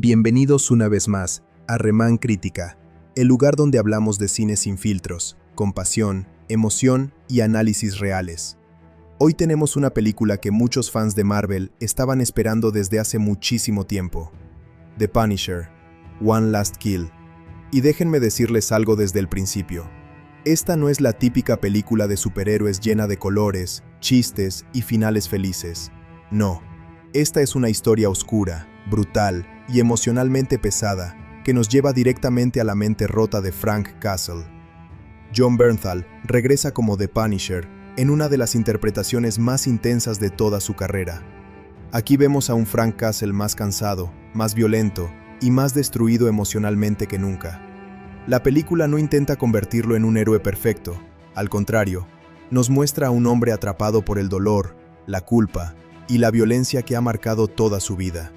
Bienvenidos una vez más a Remán Crítica, el lugar donde hablamos de cine sin filtros, con pasión, emoción y análisis reales. Hoy tenemos una película que muchos fans de Marvel estaban esperando desde hace muchísimo tiempo. The Punisher, One Last Kill. Y déjenme decirles algo desde el principio. Esta no es la típica película de superhéroes llena de colores, chistes y finales felices. No, esta es una historia oscura, brutal y emocionalmente pesada que nos lleva directamente a la mente rota de Frank Castle. Jon Bernthal regresa como The Punisher en una de las interpretaciones más intensas de toda su carrera. Aquí vemos a un Frank Castle más cansado, más violento y más destruido emocionalmente que nunca. La película no intenta convertirlo en un héroe perfecto, al contrario, nos muestra a un hombre atrapado por el dolor, la culpa y la violencia que ha marcado toda su vida.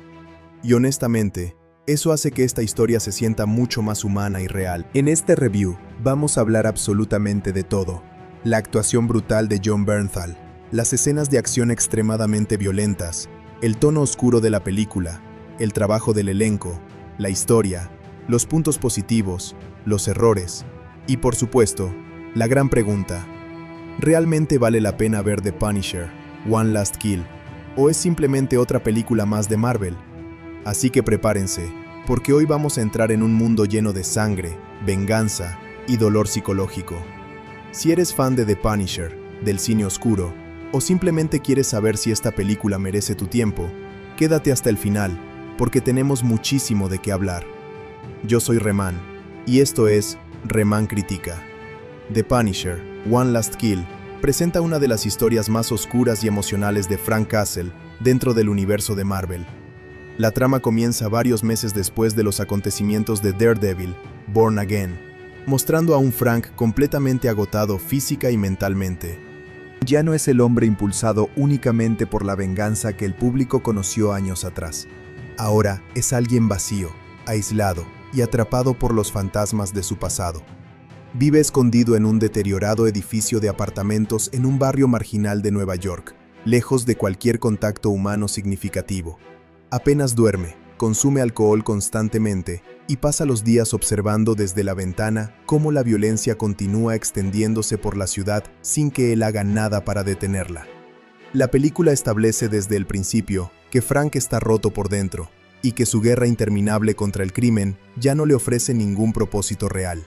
Y honestamente, eso hace que esta historia se sienta mucho más humana y real. En este review, vamos a hablar absolutamente de todo. La actuación brutal de Jon Bernthal, las escenas de acción extremadamente violentas, el tono oscuro de la película, el trabajo del elenco, la historia, los puntos positivos, los errores y, por supuesto, la gran pregunta: ¿realmente vale la pena ver The Punisher, One Last Kill, o es simplemente otra película más de Marvel? Así que prepárense, porque hoy vamos a entrar en un mundo lleno de sangre, venganza y dolor psicológico. Si eres fan de The Punisher, del cine oscuro, o simplemente quieres saber si esta película merece tu tiempo, quédate hasta el final, porque tenemos muchísimo de qué hablar. Yo soy Remán, y esto es Remán Critica. The Punisher, One Last Kill, presenta una de las historias más oscuras y emocionales de Frank Castle dentro del universo de Marvel. La trama comienza varios meses después de los acontecimientos de Daredevil, Born Again, mostrando a un Frank completamente agotado física y mentalmente. Ya no es el hombre impulsado únicamente por la venganza que el público conoció años atrás. Ahora es alguien vacío, aislado y atrapado por los fantasmas de su pasado. Vive escondido en un deteriorado edificio de apartamentos en un barrio marginal de Nueva York, lejos de cualquier contacto humano significativo. Apenas duerme, consume alcohol constantemente y pasa los días observando desde la ventana cómo la violencia continúa extendiéndose por la ciudad sin que él haga nada para detenerla. La película establece desde el principio que Frank está roto por dentro y que su guerra interminable contra el crimen ya no le ofrece ningún propósito real.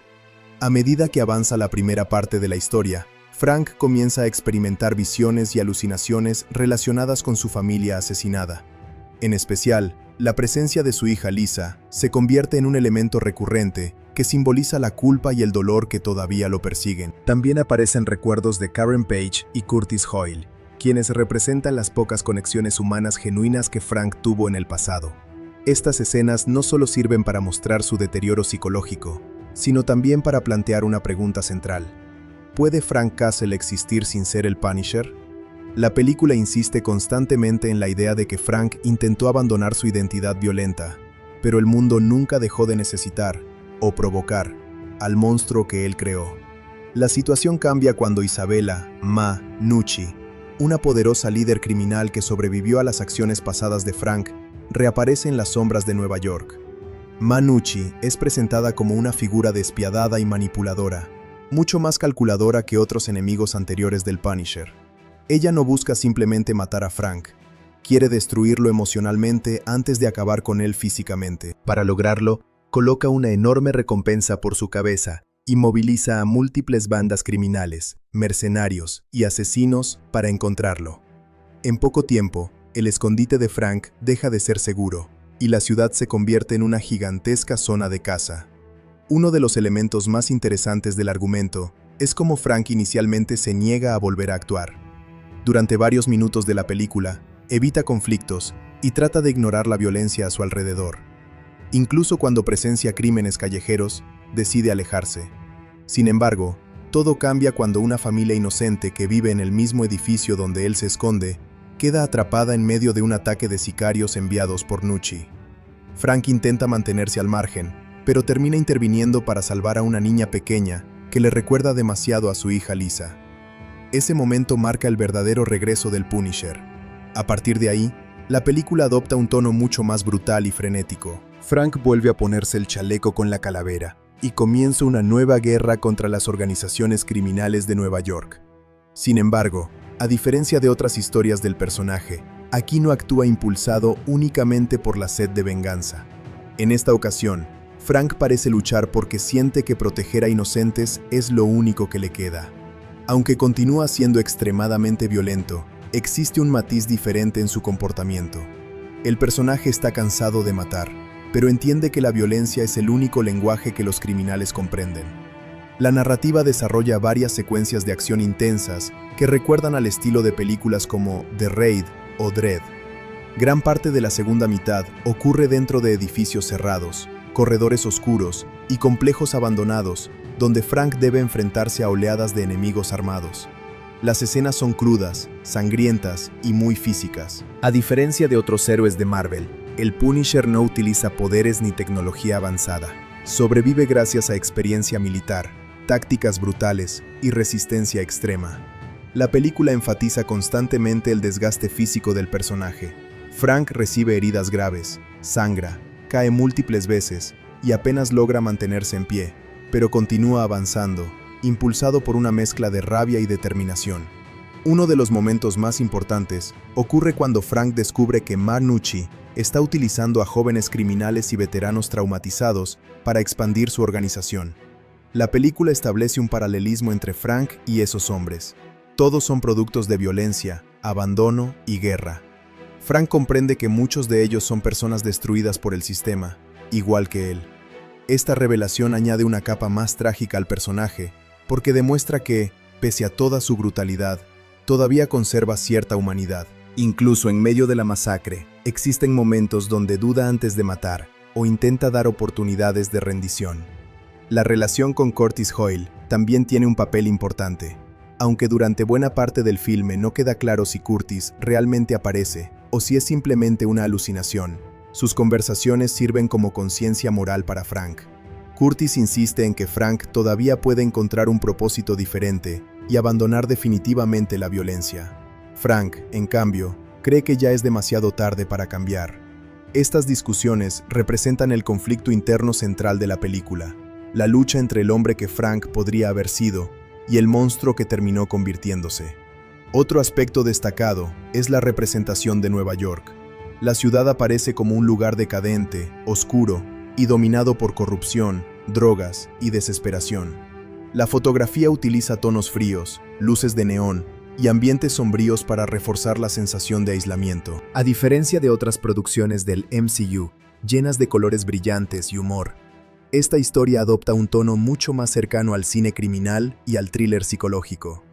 A medida que avanza la primera parte de la historia, Frank comienza a experimentar visiones y alucinaciones relacionadas con su familia asesinada. En especial, la presencia de su hija Lisa se convierte en un elemento recurrente que simboliza la culpa y el dolor que todavía lo persiguen. También aparecen recuerdos de Karen Page y Curtis Hoyle, quienes representan las pocas conexiones humanas genuinas que Frank tuvo en el pasado. Estas escenas no solo sirven para mostrar su deterioro psicológico, sino también para plantear una pregunta central. ¿Puede Frank Castle existir sin ser el Punisher? La película insiste constantemente en la idea de que Frank intentó abandonar su identidad violenta, pero el mundo nunca dejó de necesitar, o provocar, al monstruo que él creó. La situación cambia cuando Isabella Ma Nucci, una poderosa líder criminal que sobrevivió a las acciones pasadas de Frank, reaparece en las sombras de Nueva York. Ma Nucci es presentada como una figura despiadada y manipuladora, mucho más calculadora que otros enemigos anteriores del Punisher. Ella no busca simplemente matar a Frank, quiere destruirlo emocionalmente antes de acabar con él físicamente. Para lograrlo, coloca una enorme recompensa por su cabeza y moviliza a múltiples bandas criminales, mercenarios y asesinos para encontrarlo. En poco tiempo, el escondite de Frank deja de ser seguro, y la ciudad se convierte en una gigantesca zona de caza. Uno de los elementos más interesantes del argumento es cómo Frank inicialmente se niega a volver a actuar. Durante varios minutos de la película, evita conflictos y trata de ignorar la violencia a su alrededor. Incluso cuando presencia crímenes callejeros, decide alejarse. Sin embargo, todo cambia cuando una familia inocente que vive en el mismo edificio donde él se esconde, queda atrapada en medio de un ataque de sicarios enviados por Nucci. Frank intenta mantenerse al margen, pero termina interviniendo para salvar a una niña pequeña que le recuerda demasiado a su hija Lisa. Ese momento marca el verdadero regreso del Punisher. A partir de ahí, la película adopta un tono mucho más brutal y frenético. Frank vuelve a ponerse el chaleco con la calavera y comienza una nueva guerra contra las organizaciones criminales de Nueva York. Sin embargo, a diferencia de otras historias del personaje, aquí no actúa impulsado únicamente por la sed de venganza. En esta ocasión, Frank parece luchar porque siente que proteger a inocentes es lo único que le queda. Aunque continúa siendo extremadamente violento, existe un matiz diferente en su comportamiento. El personaje está cansado de matar, pero entiende que la violencia es el único lenguaje que los criminales comprenden. La narrativa desarrolla varias secuencias de acción intensas que recuerdan al estilo de películas como The Raid o Dredd. Gran parte de la segunda mitad ocurre dentro de edificios cerrados, corredores oscuros y complejos abandonados, donde Frank debe enfrentarse a oleadas de enemigos armados. Las escenas son crudas, sangrientas y muy físicas. A diferencia de otros héroes de Marvel, el Punisher no utiliza poderes ni tecnología avanzada. Sobrevive gracias a experiencia militar, tácticas brutales y resistencia extrema. La película enfatiza constantemente el desgaste físico del personaje. Frank recibe heridas graves, sangra, cae múltiples veces y apenas logra mantenerse en pie, pero continúa avanzando, impulsado por una mezcla de rabia y determinación. Uno de los momentos más importantes ocurre cuando Frank descubre que Marnucci está utilizando a jóvenes criminales y veteranos traumatizados para expandir su organización. La película establece un paralelismo entre Frank y esos hombres. Todos son productos de violencia, abandono y guerra. Frank comprende que muchos de ellos son personas destruidas por el sistema, igual que él. Esta revelación añade una capa más trágica al personaje, porque demuestra que, pese a toda su brutalidad, todavía conserva cierta humanidad. Incluso en medio de la masacre, existen momentos donde duda antes de matar o intenta dar oportunidades de rendición. La relación con Curtis Hoyle también tiene un papel importante. Aunque durante buena parte del filme no queda claro si Curtis realmente aparece o si es simplemente una alucinación, sus conversaciones sirven como conciencia moral para Frank. Curtis insiste en que Frank todavía puede encontrar un propósito diferente y abandonar definitivamente la violencia. Frank, en cambio, cree que ya es demasiado tarde para cambiar. Estas discusiones representan el conflicto interno central de la película, la lucha entre el hombre que Frank podría haber sido y el monstruo que terminó convirtiéndose. Otro aspecto destacado es la representación de Nueva York. La ciudad aparece como un lugar decadente, oscuro y dominado por corrupción, drogas y desesperación. La fotografía utiliza tonos fríos, luces de neón y ambientes sombríos para reforzar la sensación de aislamiento. A diferencia de otras producciones del MCU, llenas de colores brillantes y humor, esta historia adopta un tono mucho más cercano al cine criminal y al thriller psicológico.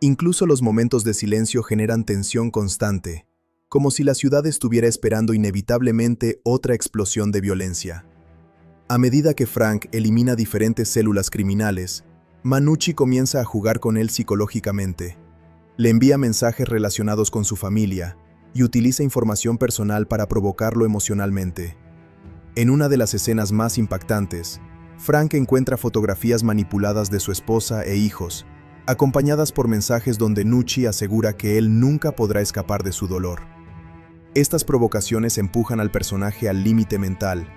Incluso los momentos de silencio generan tensión constante, como si la ciudad estuviera esperando inevitablemente otra explosión de violencia. A medida que Frank elimina diferentes células criminales, Marnucci comienza a jugar con él psicológicamente. Le envía mensajes relacionados con su familia y utiliza información personal para provocarlo emocionalmente. En una de las escenas más impactantes, Frank encuentra fotografías manipuladas de su esposa e hijos, acompañadas por mensajes donde Nucci asegura que él nunca podrá escapar de su dolor. Estas provocaciones empujan al personaje al límite mental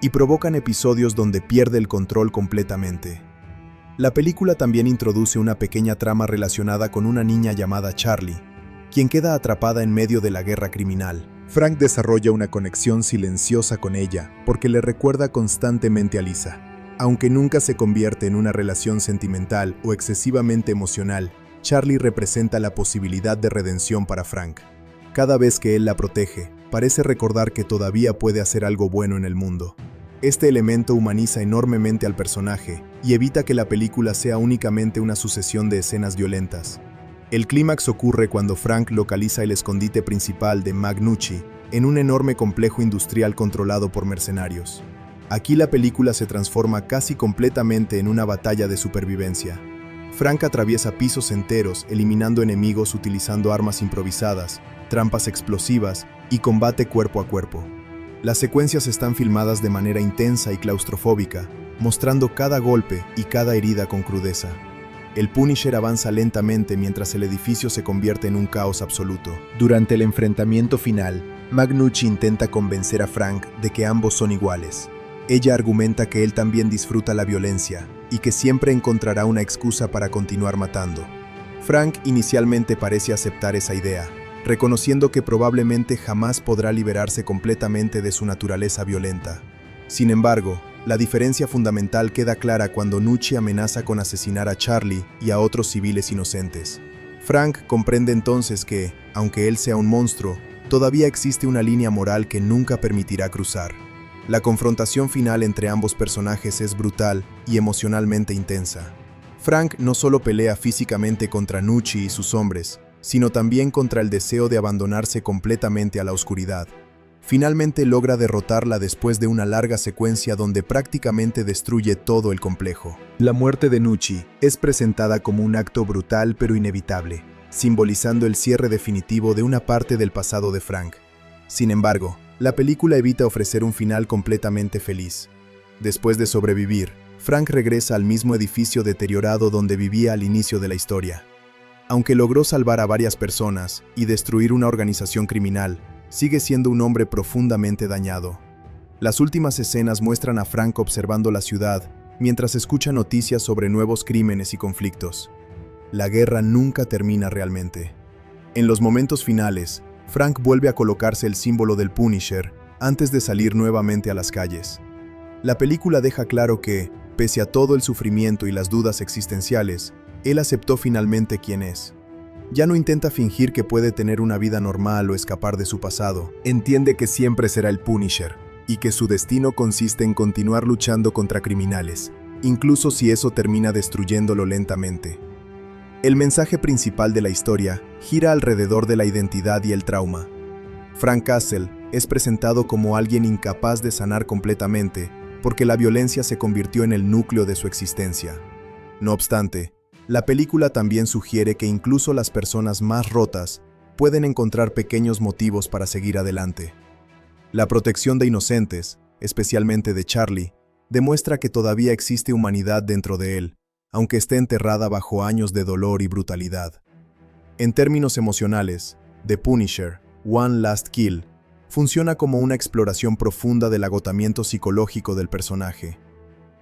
y provocan episodios donde pierde el control completamente. La película también introduce una pequeña trama relacionada con una niña llamada Charlie, quien queda atrapada en medio de la guerra criminal. Frank desarrolla una conexión silenciosa con ella porque le recuerda constantemente a Lisa. Aunque nunca se convierte en una relación sentimental o excesivamente emocional, Charlie representa la posibilidad de redención para Frank. Cada vez que él la protege, parece recordar que todavía puede hacer algo bueno en el mundo. Este elemento humaniza enormemente al personaje y evita que la película sea únicamente una sucesión de escenas violentas. El clímax ocurre cuando Frank localiza el escondite principal de Marnucci en un enorme complejo industrial controlado por mercenarios. Aquí la película se transforma casi completamente en una batalla de supervivencia. Frank atraviesa pisos enteros, eliminando enemigos utilizando armas improvisadas, trampas explosivas y combate cuerpo a cuerpo. Las secuencias están filmadas de manera intensa y claustrofóbica, mostrando cada golpe y cada herida con crudeza. El Punisher avanza lentamente mientras el edificio se convierte en un caos absoluto. Durante el enfrentamiento final, Nucci intenta convencer a Frank de que ambos son iguales. Ella argumenta que él también disfruta la violencia y que siempre encontrará una excusa para continuar matando. Frank inicialmente parece aceptar esa idea, reconociendo que probablemente jamás podrá liberarse completamente de su naturaleza violenta. Sin embargo, la diferencia fundamental queda clara cuando Nucci amenaza con asesinar a Charlie y a otros civiles inocentes. Frank comprende entonces que, aunque él sea un monstruo, todavía existe una línea moral que nunca permitirá cruzar. La confrontación final entre ambos personajes es brutal y emocionalmente intensa. Frank no solo pelea físicamente contra Nucci y sus hombres, sino también contra el deseo de abandonarse completamente a la oscuridad. Finalmente logra derrotarla después de una larga secuencia donde prácticamente destruye todo el complejo. La muerte de Nucci es presentada como un acto brutal pero inevitable, simbolizando el cierre definitivo de una parte del pasado de Frank. Sin embargo, la película evita ofrecer un final completamente feliz. Después de sobrevivir, Frank regresa al mismo edificio deteriorado donde vivía al inicio de la historia. Aunque logró salvar a varias personas y destruir una organización criminal, sigue siendo un hombre profundamente dañado. Las últimas escenas muestran a Frank observando la ciudad mientras escucha noticias sobre nuevos crímenes y conflictos. La guerra nunca termina realmente. En los momentos finales, Frank vuelve a colocarse el símbolo del Punisher antes de salir nuevamente a las calles. La película deja claro que, pese a todo el sufrimiento y las dudas existenciales, él aceptó finalmente quién es. Ya no intenta fingir que puede tener una vida normal o escapar de su pasado. Entiende que siempre será el Punisher y que su destino consiste en continuar luchando contra criminales, incluso si eso termina destruyéndolo lentamente. El mensaje principal de la historia gira alrededor de la identidad y el trauma. Frank Castle es presentado como alguien incapaz de sanar completamente porque la violencia se convirtió en el núcleo de su existencia. No obstante, la película también sugiere que incluso las personas más rotas pueden encontrar pequeños motivos para seguir adelante. La protección de inocentes, especialmente de Charlie, demuestra que todavía existe humanidad dentro de él, aunque esté enterrada bajo años de dolor y brutalidad. En términos emocionales, The Punisher, One Last Kill, funciona como una exploración profunda del agotamiento psicológico del personaje.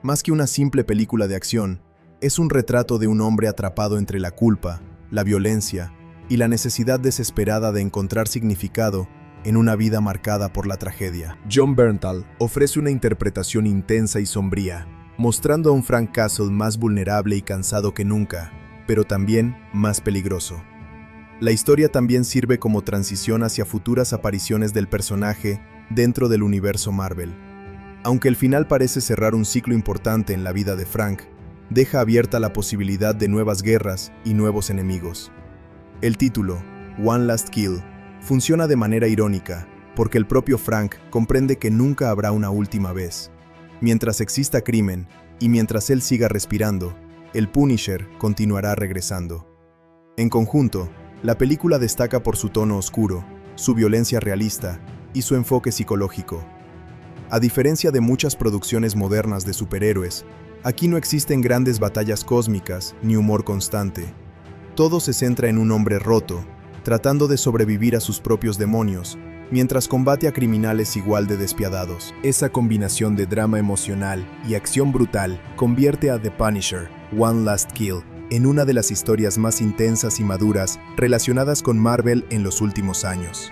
Más que una simple película de acción, es un retrato de un hombre atrapado entre la culpa, la violencia y la necesidad desesperada de encontrar significado en una vida marcada por la tragedia. Jon Bernthal ofrece una interpretación intensa y sombría, mostrando a un Frank Castle más vulnerable y cansado que nunca, pero también más peligroso. La historia también sirve como transición hacia futuras apariciones del personaje dentro del universo Marvel. Aunque el final parece cerrar un ciclo importante en la vida de Frank, deja abierta la posibilidad de nuevas guerras y nuevos enemigos. El título, One Last Kill, funciona de manera irónica, porque el propio Frank comprende que nunca habrá una última vez. Mientras exista crimen, y mientras él siga respirando, el Punisher continuará regresando. En conjunto, la película destaca por su tono oscuro, su violencia realista y su enfoque psicológico. A diferencia de muchas producciones modernas de superhéroes, aquí no existen grandes batallas cósmicas ni humor constante. Todo se centra en un hombre roto, tratando de sobrevivir a sus propios demonios, mientras combate a criminales igual de despiadados. Esa combinación de drama emocional y acción brutal convierte a The Punisher, One Last Kill, en una de las historias más intensas y maduras relacionadas con Marvel en los últimos años.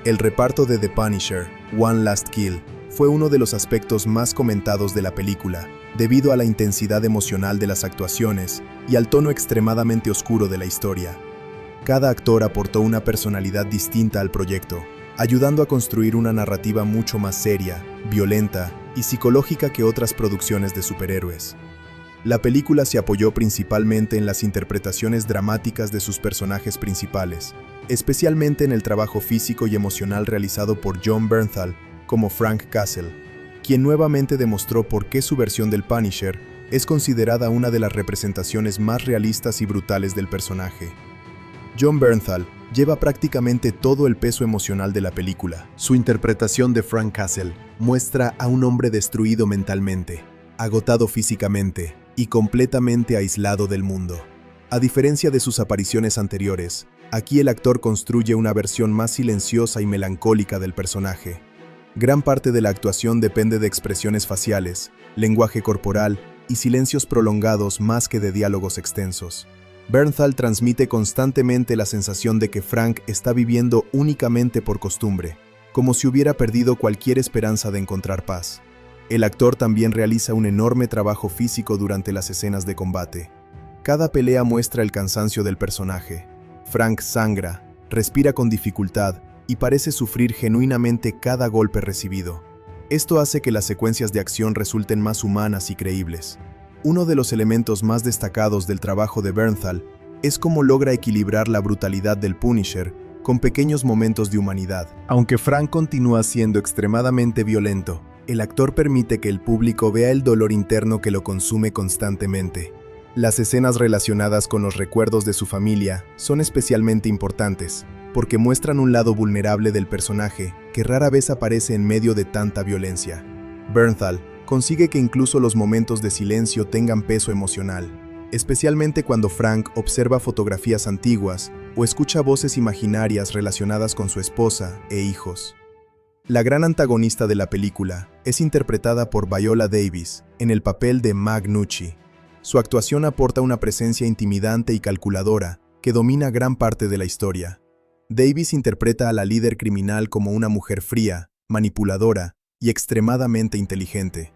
El reparto de The Punisher, One Last Kill, fue uno de los aspectos más comentados de la película, debido a la intensidad emocional de las actuaciones y al tono extremadamente oscuro de la historia. Cada actor aportó una personalidad distinta al proyecto, ayudando a construir una narrativa mucho más seria, violenta y psicológica que otras producciones de superhéroes. La película se apoyó principalmente en las interpretaciones dramáticas de sus personajes principales, especialmente en el trabajo físico y emocional realizado por Jon Bernthal como Frank Castle, quien nuevamente demostró por qué su versión del Punisher es considerada una de las representaciones más realistas y brutales del personaje. Jon Bernthal lleva prácticamente todo el peso emocional de la película. Su interpretación de Frank Castle muestra a un hombre destruido mentalmente, agotado físicamente y completamente aislado del mundo. A diferencia de sus apariciones anteriores, Aquí el actor construye una versión más silenciosa y melancólica del personaje. Gran parte de la actuación depende de expresiones faciales, lenguaje corporal y silencios prolongados más que de diálogos extensos. Bernthal transmite constantemente la sensación de que Frank está viviendo únicamente por costumbre, como si hubiera perdido cualquier esperanza de encontrar paz. El actor también realiza un enorme trabajo físico durante las escenas de combate. Cada pelea muestra el cansancio del personaje. Frank sangra, respira con dificultad y parece sufrir genuinamente cada golpe recibido. Esto hace que las secuencias de acción resulten más humanas y creíbles. Uno de los elementos más destacados del trabajo de Bernthal es cómo logra equilibrar la brutalidad del Punisher con pequeños momentos de humanidad. Aunque Frank continúa siendo extremadamente violento, el actor permite que el público vea el dolor interno que lo consume constantemente. Las escenas relacionadas con los recuerdos de su familia son especialmente importantes, porque muestran un lado vulnerable del personaje que rara vez aparece en medio de tanta violencia. Bernthal consigue que incluso los momentos de silencio tengan peso emocional, especialmente cuando Frank observa fotografías antiguas o escucha voces imaginarias relacionadas con su esposa e hijos. La gran antagonista de la película es interpretada por Viola Davis en el papel de Mag Nucci. Su actuación aporta una presencia intimidante y calculadora que domina gran parte de la historia. Davis interpreta a la líder criminal como una mujer fría, manipuladora y extremadamente inteligente.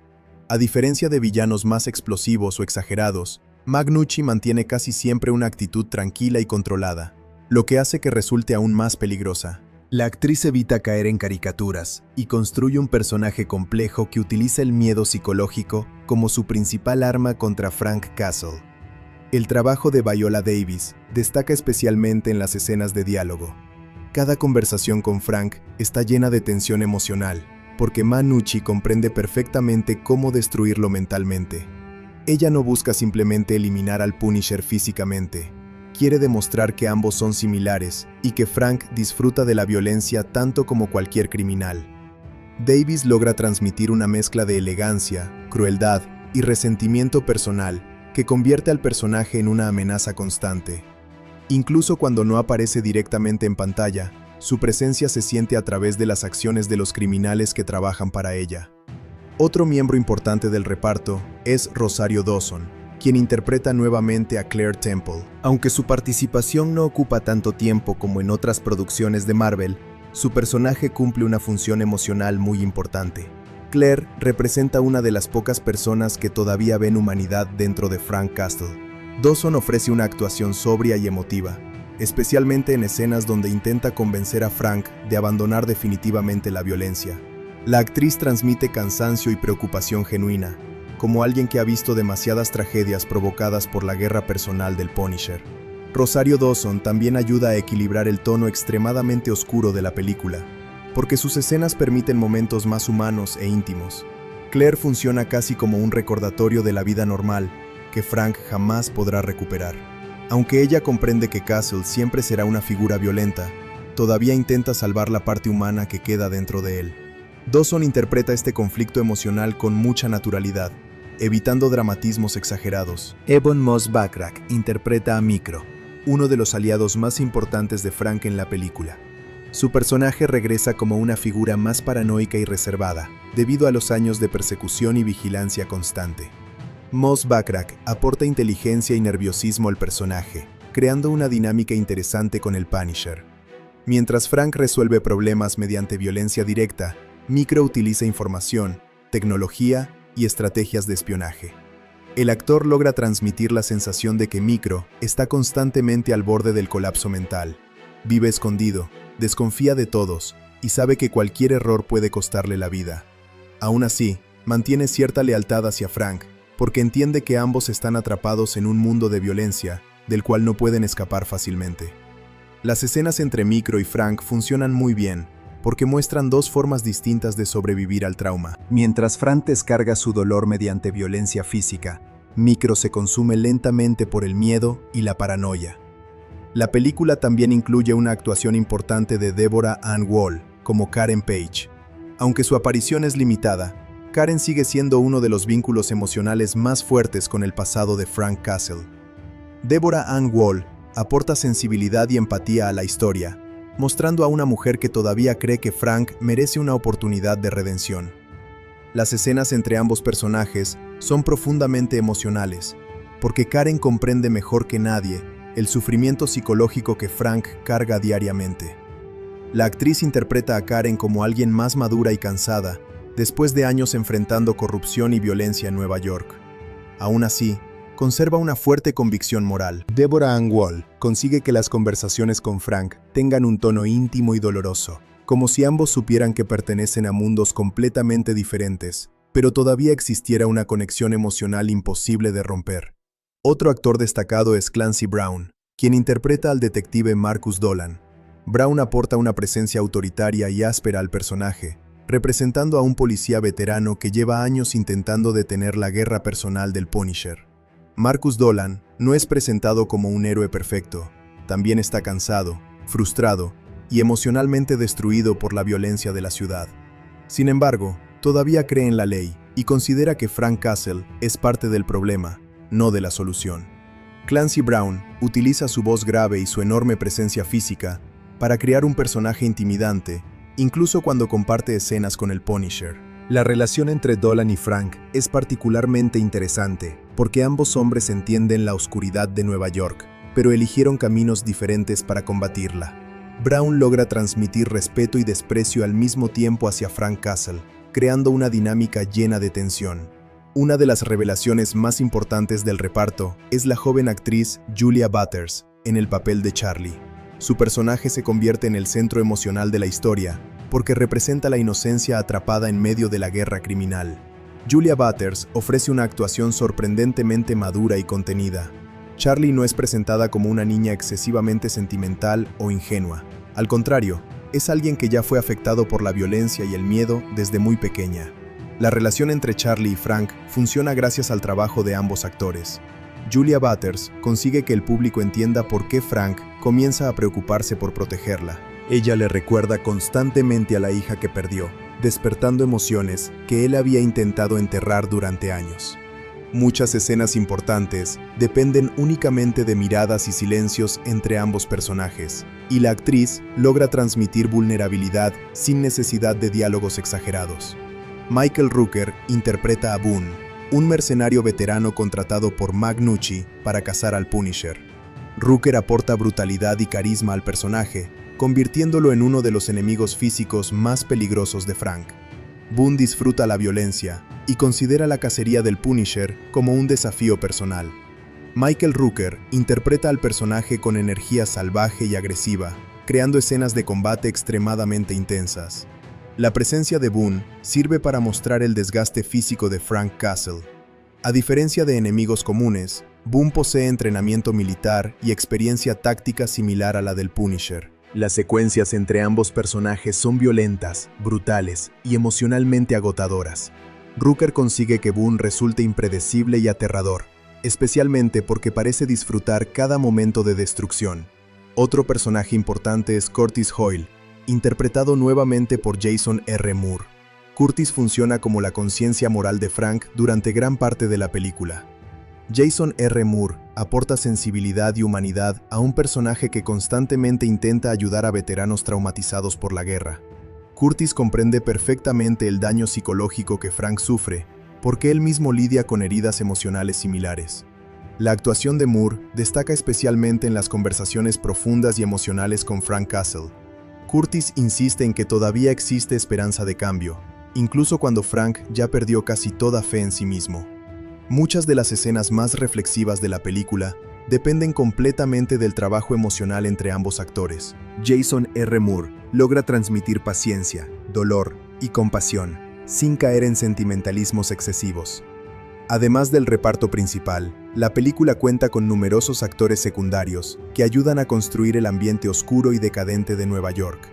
A diferencia de villanos más explosivos o exagerados, Mag Nucci mantiene casi siempre una actitud tranquila y controlada, lo que hace que resulte aún más peligrosa. La actriz evita caer en caricaturas y construye un personaje complejo que utiliza el miedo psicológico como su principal arma contra Frank Castle. El trabajo de Viola Davis destaca especialmente en las escenas de diálogo. Cada conversación con Frank está llena de tensión emocional, porque Mag Nucci comprende perfectamente cómo destruirlo mentalmente. Ella no busca simplemente eliminar al Punisher físicamente. Quiere demostrar que ambos son similares y que Frank disfruta de la violencia tanto como cualquier criminal. Davis logra transmitir una mezcla de elegancia, crueldad y resentimiento personal que convierte al personaje en una amenaza constante. Incluso cuando no aparece directamente en pantalla, su presencia se siente a través de las acciones de los criminales que trabajan para ella. Otro miembro importante del reparto es Rosario Dawson, quien interpreta nuevamente a Claire Temple. Aunque su participación no ocupa tanto tiempo como en otras producciones de Marvel, su personaje cumple una función emocional muy importante. Claire representa una de las pocas personas que todavía ven humanidad dentro de Frank Castle. Dawson ofrece una actuación sobria y emotiva, especialmente en escenas donde intenta convencer a Frank de abandonar definitivamente la violencia. La actriz transmite cansancio y preocupación genuina, como alguien que ha visto demasiadas tragedias provocadas por la guerra personal del Punisher. Rosario Dawson también ayuda a equilibrar el tono extremadamente oscuro de la película, porque sus escenas permiten momentos más humanos e íntimos. Claire funciona casi como un recordatorio de la vida normal, que Frank jamás podrá recuperar. Aunque ella comprende que Castle siempre será una figura violenta, todavía intenta salvar la parte humana que queda dentro de él. Dawson interpreta este conflicto emocional con mucha naturalidad, evitando dramatismos exagerados. Ebon Moss-Backrack interpreta a Micro, uno de los aliados más importantes de Frank en la película. Su personaje regresa como una figura más paranoica y reservada, debido a los años de persecución y vigilancia constante. Moss-Backrack aporta inteligencia y nerviosismo al personaje, creando una dinámica interesante con el Punisher. Mientras Frank resuelve problemas mediante violencia directa, Micro utiliza información, tecnología y estrategias de espionaje. El actor logra transmitir la sensación de que Micro está constantemente al borde del colapso mental. Vive escondido, desconfía de todos y sabe que cualquier error puede costarle la vida. Aún así, mantiene cierta lealtad hacia Frank, porque entiende que ambos están atrapados en un mundo de violencia del cual no pueden escapar fácilmente. Las escenas entre Micro y Frank funcionan muy bien, porque muestran dos formas distintas de sobrevivir al trauma. Mientras Frank descarga su dolor mediante violencia física, Micro se consume lentamente por el miedo y la paranoia. La película también incluye una actuación importante de Deborah Ann Woll, como Karen Page. Aunque su aparición es limitada, Karen sigue siendo uno de los vínculos emocionales más fuertes con el pasado de Frank Castle. Deborah Ann Woll aporta sensibilidad y empatía a la historia, mostrando a una mujer que todavía cree que Frank merece una oportunidad de redención. Las escenas entre ambos personajes son profundamente emocionales, porque Karen comprende mejor que nadie el sufrimiento psicológico que Frank carga diariamente. La actriz interpreta a Karen como alguien más madura y cansada, después de años enfrentando corrupción y violencia en Nueva York. Aún así, conserva una fuerte convicción moral. Deborah Ann Woll consigue que las conversaciones con Frank tengan un tono íntimo y doloroso, como si ambos supieran que pertenecen a mundos completamente diferentes, pero todavía existiera una conexión emocional imposible de romper. Otro actor destacado es Clancy Brown, quien interpreta al detective Marcus Dolan. Brown aporta una presencia autoritaria y áspera al personaje, representando a un policía veterano que lleva años intentando detener la guerra personal del Punisher. Marcus Dolan no es presentado como un héroe perfecto, también está cansado, frustrado y emocionalmente destruido por la violencia de la ciudad. Sin embargo, todavía cree en la ley y considera que Frank Castle es parte del problema, no de la solución. Clancy Brown utiliza su voz grave y su enorme presencia física para crear un personaje intimidante, incluso cuando comparte escenas con el Punisher. La relación entre Dolan y Frank es particularmente interesante, porque ambos hombres entienden la oscuridad de Nueva York, pero eligieron caminos diferentes para combatirla. Brown logra transmitir respeto y desprecio al mismo tiempo hacia Frank Castle, creando una dinámica llena de tensión. Una de las revelaciones más importantes del reparto es la joven actriz Julia Butters, en el papel de Charlie. Su personaje se convierte en el centro emocional de la historia, porque representa la inocencia atrapada en medio de la guerra criminal. Julia Butters ofrece una actuación sorprendentemente madura y contenida. Charlie no es presentada como una niña excesivamente sentimental o ingenua. Al contrario, es alguien que ya fue afectado por la violencia y el miedo desde muy pequeña. La relación entre Charlie y Frank funciona gracias al trabajo de ambos actores. Julia Butters consigue que el público entienda por qué Frank comienza a preocuparse por protegerla. Ella le recuerda constantemente a la hija que perdió, despertando emociones que él había intentado enterrar durante años. Muchas escenas importantes dependen únicamente de miradas y silencios entre ambos personajes, y la actriz logra transmitir vulnerabilidad sin necesidad de diálogos exagerados. Michael Rooker interpreta a Boone, un mercenario veterano contratado por Magnucci para cazar al Punisher. Rooker aporta brutalidad y carisma al personaje, convirtiéndolo en uno de los enemigos físicos más peligrosos de Frank. Boone disfruta la violencia y considera la cacería del Punisher como un desafío personal. Michael Rooker interpreta al personaje con energía salvaje y agresiva, creando escenas de combate extremadamente intensas. La presencia de Boone sirve para mostrar el desgaste físico de Frank Castle. A diferencia de enemigos comunes, Boone posee entrenamiento militar y experiencia táctica similar a la del Punisher. Las secuencias entre ambos personajes son violentas, brutales y emocionalmente agotadoras. Rooker consigue que Boone resulte impredecible y aterrador, especialmente porque parece disfrutar cada momento de destrucción. Otro personaje importante es Curtis Hoyle, interpretado nuevamente por Jason R. Moore. Curtis funciona como la conciencia moral de Frank durante gran parte de la película. Jason R. Moore aporta sensibilidad y humanidad a un personaje que constantemente intenta ayudar a veteranos traumatizados por la guerra. Curtis comprende perfectamente el daño psicológico que Frank sufre, porque él mismo lidia con heridas emocionales similares. La actuación de Moore destaca especialmente en las conversaciones profundas y emocionales con Frank Castle. Curtis insiste en que todavía existe esperanza de cambio, incluso cuando Frank ya perdió casi toda fe en sí mismo. Muchas de las escenas más reflexivas de la película dependen completamente del trabajo emocional entre ambos actores. Jason R. Moore logra transmitir paciencia, dolor y compasión, sin caer en sentimentalismos excesivos. Además del reparto principal, la película cuenta con numerosos actores secundarios que ayudan a construir el ambiente oscuro y decadente de Nueva York.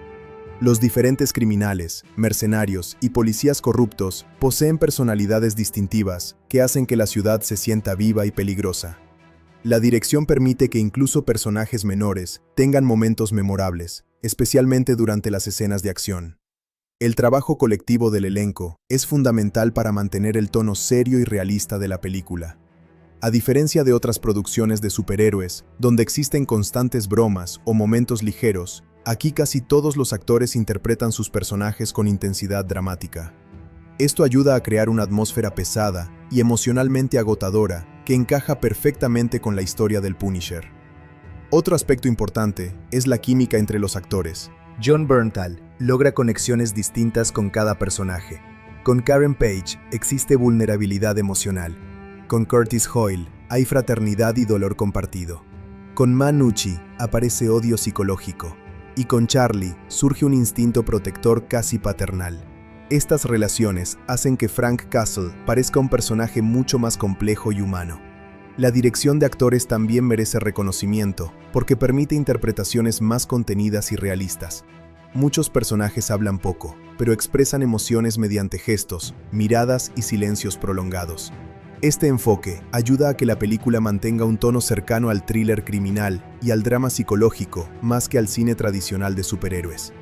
Los diferentes criminales, mercenarios y policías corruptos poseen personalidades distintivas que hacen que la ciudad se sienta viva y peligrosa. La dirección permite que incluso personajes menores tengan momentos memorables, especialmente durante las escenas de acción. El trabajo colectivo del elenco es fundamental para mantener el tono serio y realista de la película. A diferencia de otras producciones de superhéroes, donde existen constantes bromas o momentos ligeros, aquí casi todos los actores interpretan sus personajes con intensidad dramática. Esto ayuda a crear una atmósfera pesada y emocionalmente agotadora que encaja perfectamente con la historia del Punisher. Otro aspecto importante es la química entre los actores. Jon Bernthal logra conexiones distintas con cada personaje. Con Karen Page existe vulnerabilidad emocional. Con Curtis Hoyle hay fraternidad y dolor compartido. Con Manucci aparece odio psicológico. Y con Charlie surge un instinto protector casi paternal. Estas relaciones hacen que Frank Castle parezca un personaje mucho más complejo y humano. La dirección de actores también merece reconocimiento, porque permite interpretaciones más contenidas y realistas. Muchos personajes hablan poco, pero expresan emociones mediante gestos, miradas y silencios prolongados. Este enfoque ayuda a que la película mantenga un tono cercano al thriller criminal y al drama psicológico, más que al cine tradicional de superhéroes.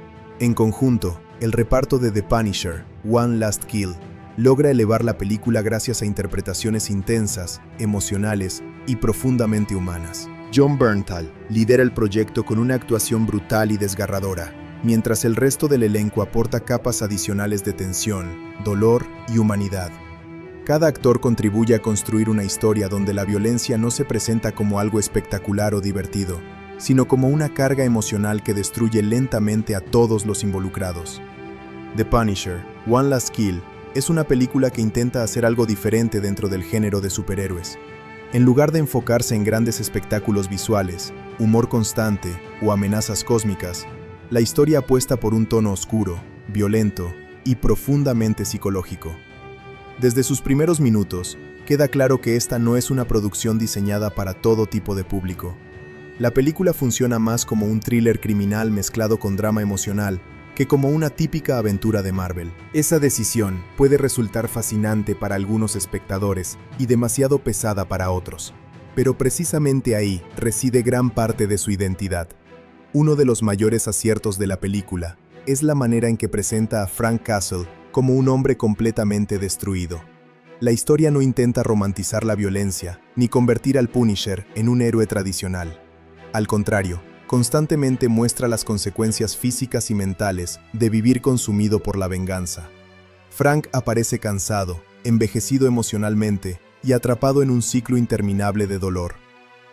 En conjunto, el reparto de The Punisher, One Last Kill, logra elevar la película gracias a interpretaciones intensas, emocionales y profundamente humanas. Jon Bernthal lidera el proyecto con una actuación brutal y desgarradora, mientras el resto del elenco aporta capas adicionales de tensión, dolor y humanidad. Cada actor contribuye a construir una historia donde la violencia no se presenta como algo espectacular o divertido, sino como una carga emocional que destruye lentamente a todos los involucrados. The Punisher, One Last Kill, es una película que intenta hacer algo diferente dentro del género de superhéroes. En lugar de enfocarse en grandes espectáculos visuales, humor constante o amenazas cósmicas, la historia apuesta por un tono oscuro, violento y profundamente psicológico. Desde sus primeros minutos, queda claro que esta no es una producción diseñada para todo tipo de público. La película funciona más como un thriller criminal mezclado con drama emocional que como una típica aventura de Marvel. Esa decisión puede resultar fascinante para algunos espectadores y demasiado pesada para otros, pero precisamente ahí reside gran parte de su identidad. Uno de los mayores aciertos de la película es la manera en que presenta a Frank Castle como un hombre completamente destruido. La historia no intenta romantizar la violencia ni convertir al Punisher en un héroe tradicional. Al contrario, constantemente muestra las consecuencias físicas y mentales de vivir consumido por la venganza. Frank aparece cansado, envejecido emocionalmente y atrapado en un ciclo interminable de dolor.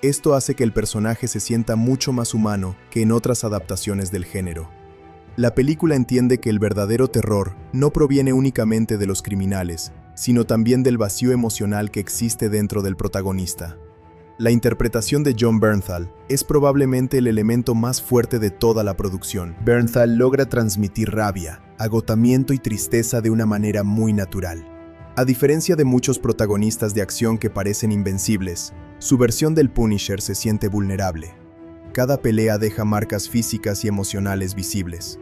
Esto hace que el personaje se sienta mucho más humano que en otras adaptaciones del género. La película entiende que el verdadero terror no proviene únicamente de los criminales, sino también del vacío emocional que existe dentro del protagonista. La interpretación de Jon Bernthal es probablemente el elemento más fuerte de toda la producción. Bernthal logra transmitir rabia, agotamiento y tristeza de una manera muy natural. A diferencia de muchos protagonistas de acción que parecen invencibles, su versión del Punisher se siente vulnerable. Cada pelea deja marcas físicas y emocionales visibles.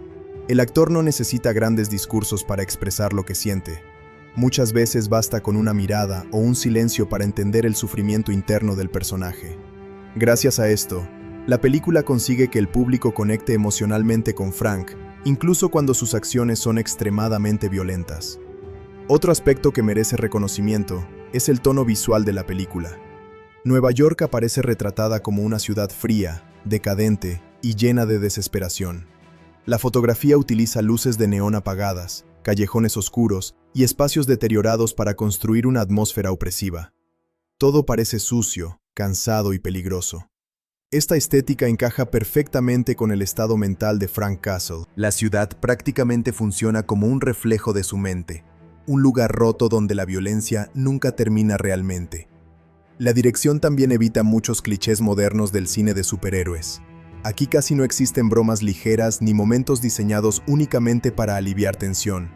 El actor no necesita grandes discursos para expresar lo que siente. Muchas veces basta con una mirada o un silencio para entender el sufrimiento interno del personaje. Gracias a esto, la película consigue que el público conecte emocionalmente con Frank, incluso cuando sus acciones son extremadamente violentas. Otro aspecto que merece reconocimiento es el tono visual de la película. Nueva York aparece retratada como una ciudad fría, decadente y llena de desesperación. La fotografía utiliza luces de neón apagadas, callejones oscuros y espacios deteriorados para construir una atmósfera opresiva. Todo parece sucio, cansado y peligroso. Esta estética encaja perfectamente con el estado mental de Frank Castle. La ciudad prácticamente funciona como un reflejo de su mente, un lugar roto donde la violencia nunca termina realmente. La dirección también evita muchos clichés modernos del cine de superhéroes. Aquí casi no existen bromas ligeras ni momentos diseñados únicamente para aliviar tensión.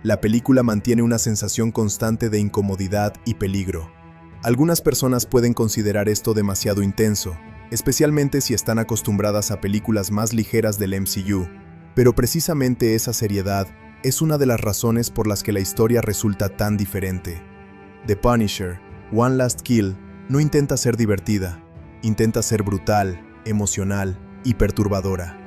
La película mantiene una sensación constante de incomodidad y peligro. Algunas personas pueden considerar esto demasiado intenso, especialmente si están acostumbradas a películas más ligeras del MCU, pero precisamente esa seriedad es una de las razones por las que la historia resulta tan diferente. The Punisher, One Last Kill, no intenta ser divertida, intenta ser brutal, emocional y perturbadora.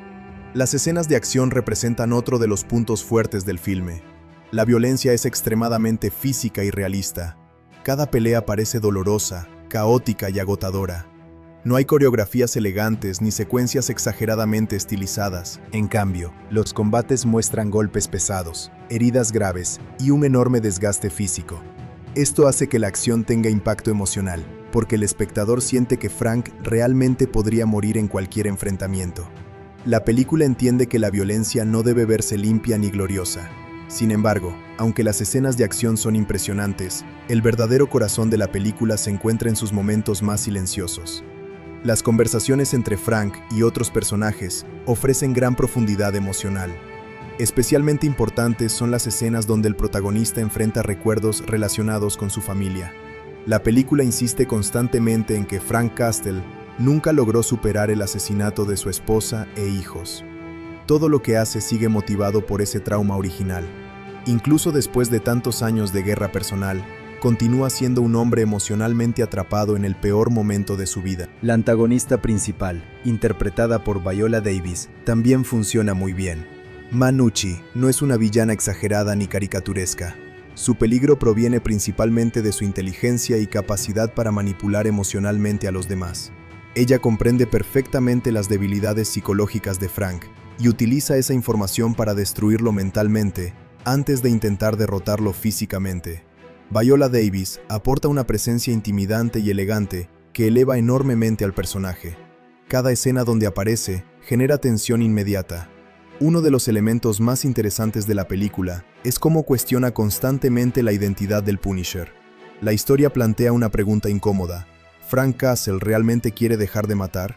Las escenas de acción representan otro de los puntos fuertes del filme. La violencia es extremadamente física y realista. Cada pelea parece dolorosa, caótica y agotadora. No hay coreografías elegantes ni secuencias exageradamente estilizadas. En cambio, los combates muestran golpes pesados, heridas graves y un enorme desgaste físico. Esto hace que la acción tenga impacto emocional, porque el espectador siente que Frank realmente podría morir en cualquier enfrentamiento. La película entiende que la violencia no debe verse limpia ni gloriosa. Sin embargo, aunque las escenas de acción son impresionantes, el verdadero corazón de la película se encuentra en sus momentos más silenciosos. Las conversaciones entre Frank y otros personajes ofrecen gran profundidad emocional. Especialmente importantes son las escenas donde el protagonista enfrenta recuerdos relacionados con su familia. La película insiste constantemente en que Frank Castle nunca logró superar el asesinato de su esposa e hijos. Todo lo que hace sigue motivado por ese trauma original. Incluso después de tantos años de guerra personal, continúa siendo un hombre emocionalmente atrapado en el peor momento de su vida. La antagonista principal, interpretada por Viola Davis, también funciona muy bien. Manucci no es una villana exagerada ni caricaturesca. Su peligro proviene principalmente de su inteligencia y capacidad para manipular emocionalmente a los demás. Ella comprende perfectamente las debilidades psicológicas de Frank y utiliza esa información para destruirlo mentalmente antes de intentar derrotarlo físicamente. Viola Davis aporta una presencia intimidante y elegante que eleva enormemente al personaje. Cada escena donde aparece genera tensión inmediata. Uno de los elementos más interesantes de la película es cómo cuestiona constantemente la identidad del Punisher. La historia plantea una pregunta incómoda. ¿Frank Castle realmente quiere dejar de matar?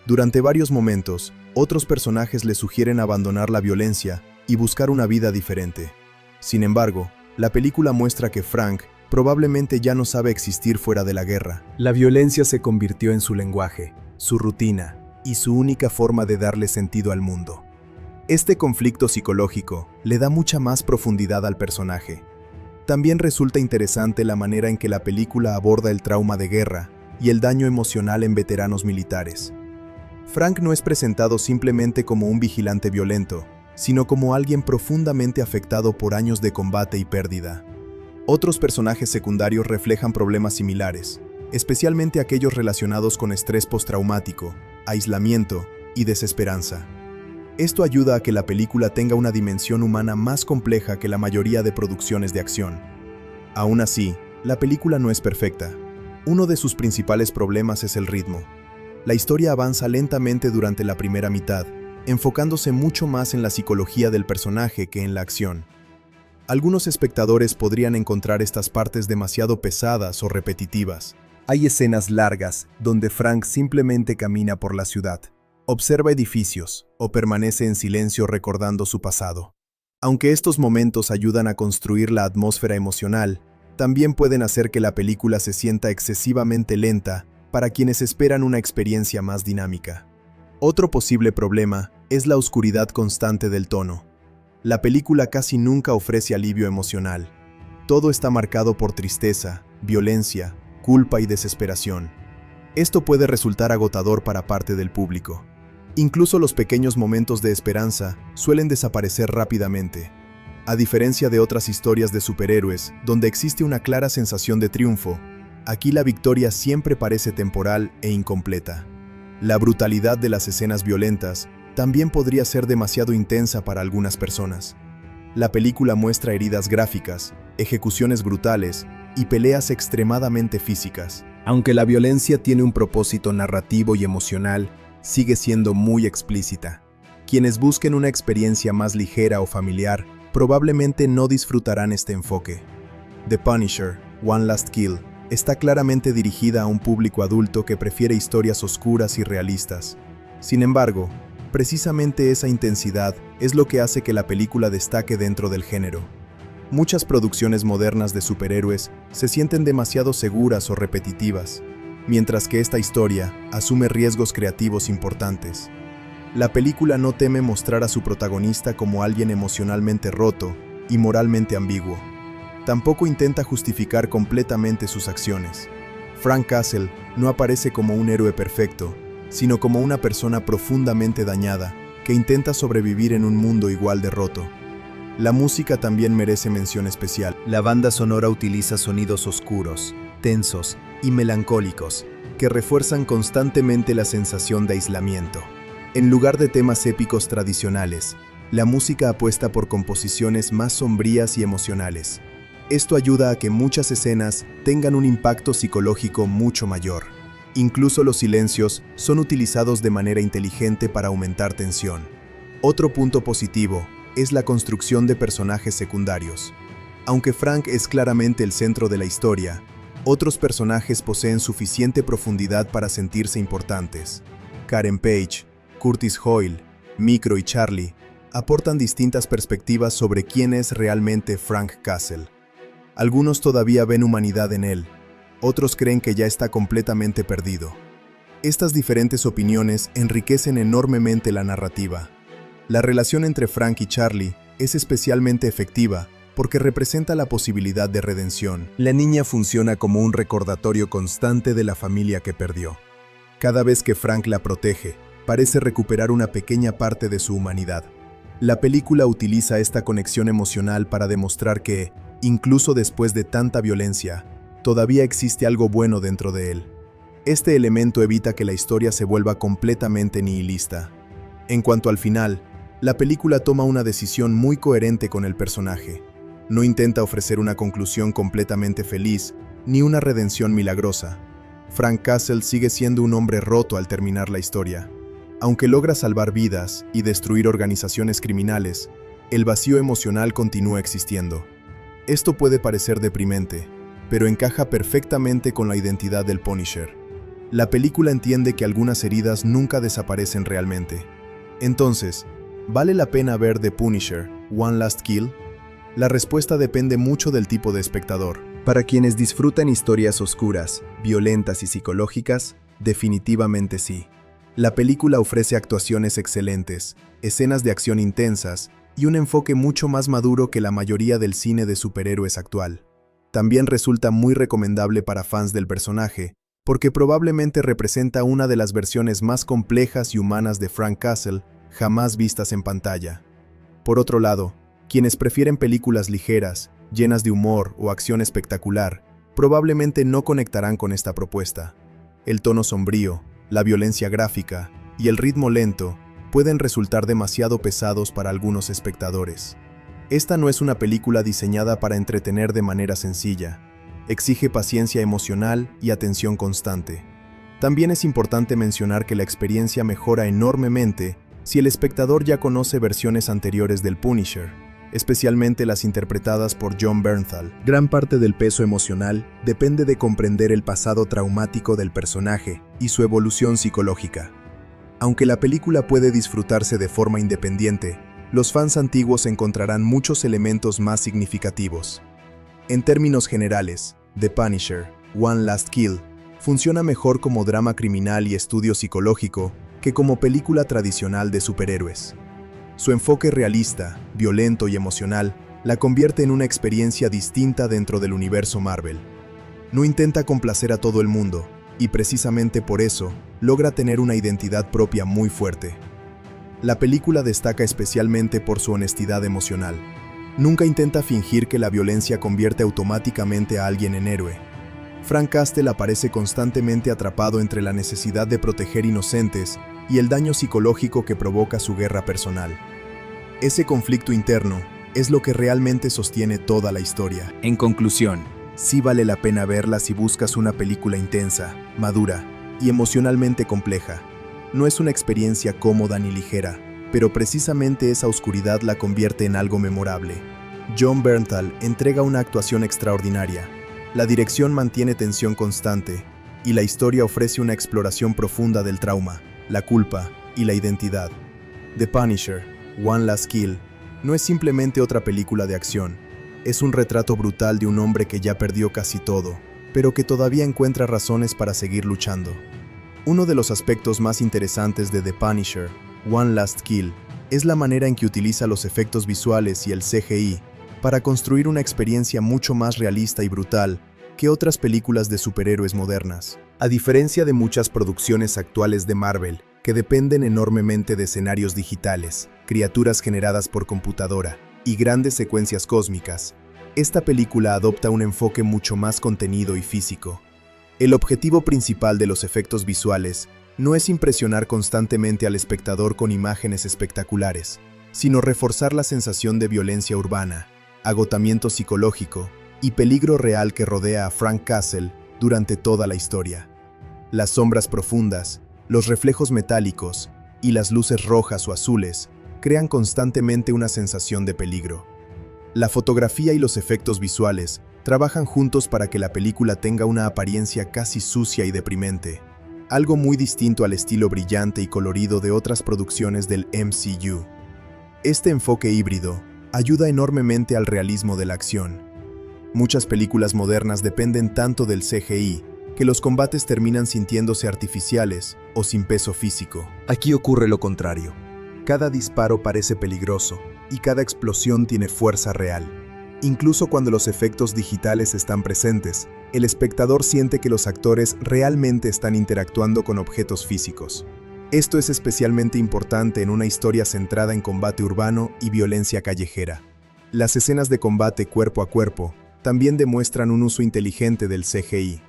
Durante varios momentos, otros personajes le sugieren abandonar la violencia y buscar una vida diferente. Sin embargo, la película muestra que Frank probablemente ya no sabe existir fuera de la guerra. La violencia se convirtió en su lenguaje, su rutina y su única forma de darle sentido al mundo. Este conflicto psicológico le da mucha más profundidad al personaje. También resulta interesante la manera en que la película aborda el trauma de guerra y el daño emocional en veteranos militares. Frank no es presentado simplemente como un vigilante violento, sino como alguien profundamente afectado por años de combate y pérdida. Otros personajes secundarios reflejan problemas similares, especialmente aquellos relacionados con estrés postraumático, aislamiento y desesperanza. Esto ayuda a que la película tenga una dimensión humana más compleja que la mayoría de producciones de acción. Aún así, la película no es perfecta. Uno de sus principales problemas es el ritmo. La historia avanza lentamente durante la primera mitad, enfocándose mucho más en la psicología del personaje que en la acción. Algunos espectadores podrían encontrar estas partes demasiado pesadas o repetitivas. Hay escenas largas donde Frank simplemente camina por la ciudad, observa edificios o permanece en silencio recordando su pasado. Aunque estos momentos ayudan a construir la atmósfera emocional, también pueden hacer que la película se sienta excesivamente lenta para quienes esperan una experiencia más dinámica. Otro posible problema es la oscuridad constante del tono. La película casi nunca ofrece alivio emocional. Todo está marcado por tristeza, violencia, culpa y desesperación. Esto puede resultar agotador para parte del público. Incluso los pequeños momentos de esperanza suelen desaparecer rápidamente. A diferencia de otras historias de superhéroes, donde existe una clara sensación de triunfo, aquí la victoria siempre parece temporal e incompleta. La brutalidad de las escenas violentas también podría ser demasiado intensa para algunas personas. La película muestra heridas gráficas, ejecuciones brutales y peleas extremadamente físicas. Aunque la violencia tiene un propósito narrativo y emocional, sigue siendo muy explícita. Quienes busquen una experiencia más ligera o familiar probablemente no disfrutarán este enfoque. The Punisher, One Last Kill, está claramente dirigida a un público adulto que prefiere historias oscuras y realistas. Sin embargo, precisamente esa intensidad es lo que hace que la película destaque dentro del género. Muchas producciones modernas de superhéroes se sienten demasiado seguras o repetitivas, mientras que esta historia asume riesgos creativos importantes. La película no teme mostrar a su protagonista como alguien emocionalmente roto y moralmente ambiguo. Tampoco intenta justificar completamente sus acciones. Frank Castle no aparece como un héroe perfecto, sino como una persona profundamente dañada que intenta sobrevivir en un mundo igual de roto. La música también merece mención especial. La banda sonora utiliza sonidos oscuros, tensos y melancólicos, que refuerzan constantemente la sensación de aislamiento. En lugar de temas épicos tradicionales, la música apuesta por composiciones más sombrías y emocionales. Esto ayuda a que muchas escenas tengan un impacto psicológico mucho mayor. Incluso los silencios son utilizados de manera inteligente para aumentar tensión. Otro punto positivo es la construcción de personajes secundarios. Aunque Frank es claramente el centro de la historia, otros personajes poseen suficiente profundidad para sentirse importantes. Karen Page, Curtis Hoyle, Micro y Charlie aportan distintas perspectivas sobre quién es realmente Frank Castle. Algunos todavía ven humanidad en él, otros creen que ya está completamente perdido. Estas diferentes opiniones enriquecen enormemente la narrativa. La relación entre Frank y Charlie es especialmente efectiva porque representa la posibilidad de redención. La niña funciona como un recordatorio constante de la familia que perdió. Cada vez que Frank la protege, parece recuperar una pequeña parte de su humanidad. La película utiliza esta conexión emocional para demostrar que, incluso después de tanta violencia, todavía existe algo bueno dentro de él. Este elemento evita que la historia se vuelva completamente nihilista. En cuanto al final, la película toma una decisión muy coherente con el personaje. No intenta ofrecer una conclusión completamente feliz, ni una redención milagrosa. Frank Castle sigue siendo un hombre roto al terminar la historia. Aunque logra salvar vidas y destruir organizaciones criminales, el vacío emocional continúa existiendo. Esto puede parecer deprimente, pero encaja perfectamente con la identidad del Punisher. La película entiende que algunas heridas nunca desaparecen realmente. Entonces, ¿vale la pena ver The Punisher, One Last Kill? La respuesta depende mucho del tipo de espectador. Para quienes disfrutan historias oscuras, violentas y psicológicas, definitivamente sí. La película ofrece actuaciones excelentes, escenas de acción intensas y un enfoque mucho más maduro que la mayoría del cine de superhéroes actual. También resulta muy recomendable para fans del personaje, porque probablemente representa una de las versiones más complejas y humanas de Frank Castle jamás vistas en pantalla. Por otro lado, quienes prefieren películas ligeras, llenas de humor o acción espectacular, probablemente no conectarán con esta propuesta. El tono sombrío, la violencia gráfica y el ritmo lento pueden resultar demasiado pesados para algunos espectadores. Esta no es una película diseñada para entretener de manera sencilla. Exige paciencia emocional y atención constante. También es importante mencionar que la experiencia mejora enormemente si el espectador ya conoce versiones anteriores del Punisher, especialmente las interpretadas por Jon Bernthal. Gran parte del peso emocional depende de comprender el pasado traumático del personaje y su evolución psicológica. Aunque la película puede disfrutarse de forma independiente, los fans antiguos encontrarán muchos elementos más significativos. En términos generales, The Punisher, One Last Kill, funciona mejor como drama criminal y estudio psicológico que como película tradicional de superhéroes. Su enfoque realista, violento y emocional la convierte en una experiencia distinta dentro del universo Marvel. No intenta complacer a todo el mundo, y precisamente por eso logra tener una identidad propia muy fuerte. La película destaca especialmente por su honestidad emocional. Nunca intenta fingir que la violencia convierte automáticamente a alguien en héroe. Frank Castle aparece constantemente atrapado entre la necesidad de proteger inocentes y el daño psicológico que provoca su guerra personal. Ese conflicto interno es lo que realmente sostiene toda la historia. En conclusión, sí vale la pena verla si buscas una película intensa, madura y emocionalmente compleja. No es una experiencia cómoda ni ligera, pero precisamente esa oscuridad la convierte en algo memorable. Jon Bernthal entrega una actuación extraordinaria. La dirección mantiene tensión constante, y la historia ofrece una exploración profunda del trauma, la culpa y la identidad. The Punisher, One Last Kill, no es simplemente otra película de acción. Es un retrato brutal de un hombre que ya perdió casi todo, pero que todavía encuentra razones para seguir luchando. Uno de los aspectos más interesantes de The Punisher, One Last Kill, es la manera en que utiliza los efectos visuales y el CGI para construir una experiencia mucho más realista y brutal que otras películas de superhéroes modernas. A diferencia de muchas producciones actuales de Marvel, que dependen enormemente de escenarios digitales, criaturas generadas por computadora y grandes secuencias cósmicas, esta película adopta un enfoque mucho más contenido y físico. El objetivo principal de los efectos visuales no es impresionar constantemente al espectador con imágenes espectaculares, sino reforzar la sensación de violencia urbana, agotamiento psicológico y peligro real que rodea a Frank Castle durante toda la historia. Las sombras profundas, los reflejos metálicos y las luces rojas o azules crean constantemente una sensación de peligro. La fotografía y los efectos visuales trabajan juntos para que la película tenga una apariencia casi sucia y deprimente, algo muy distinto al estilo brillante y colorido de otras producciones del MCU. Este enfoque híbrido ayuda enormemente al realismo de la acción. Muchas películas modernas dependen tanto del CGI que los combates terminan sintiéndose artificiales o sin peso físico. Aquí ocurre lo contrario. Cada disparo parece peligroso y cada explosión tiene fuerza real. Incluso cuando los efectos digitales están presentes, el espectador siente que los actores realmente están interactuando con objetos físicos. Esto es especialmente importante en una historia centrada en combate urbano y violencia callejera. Las escenas de combate cuerpo a cuerpo también demuestran un uso inteligente del CGI.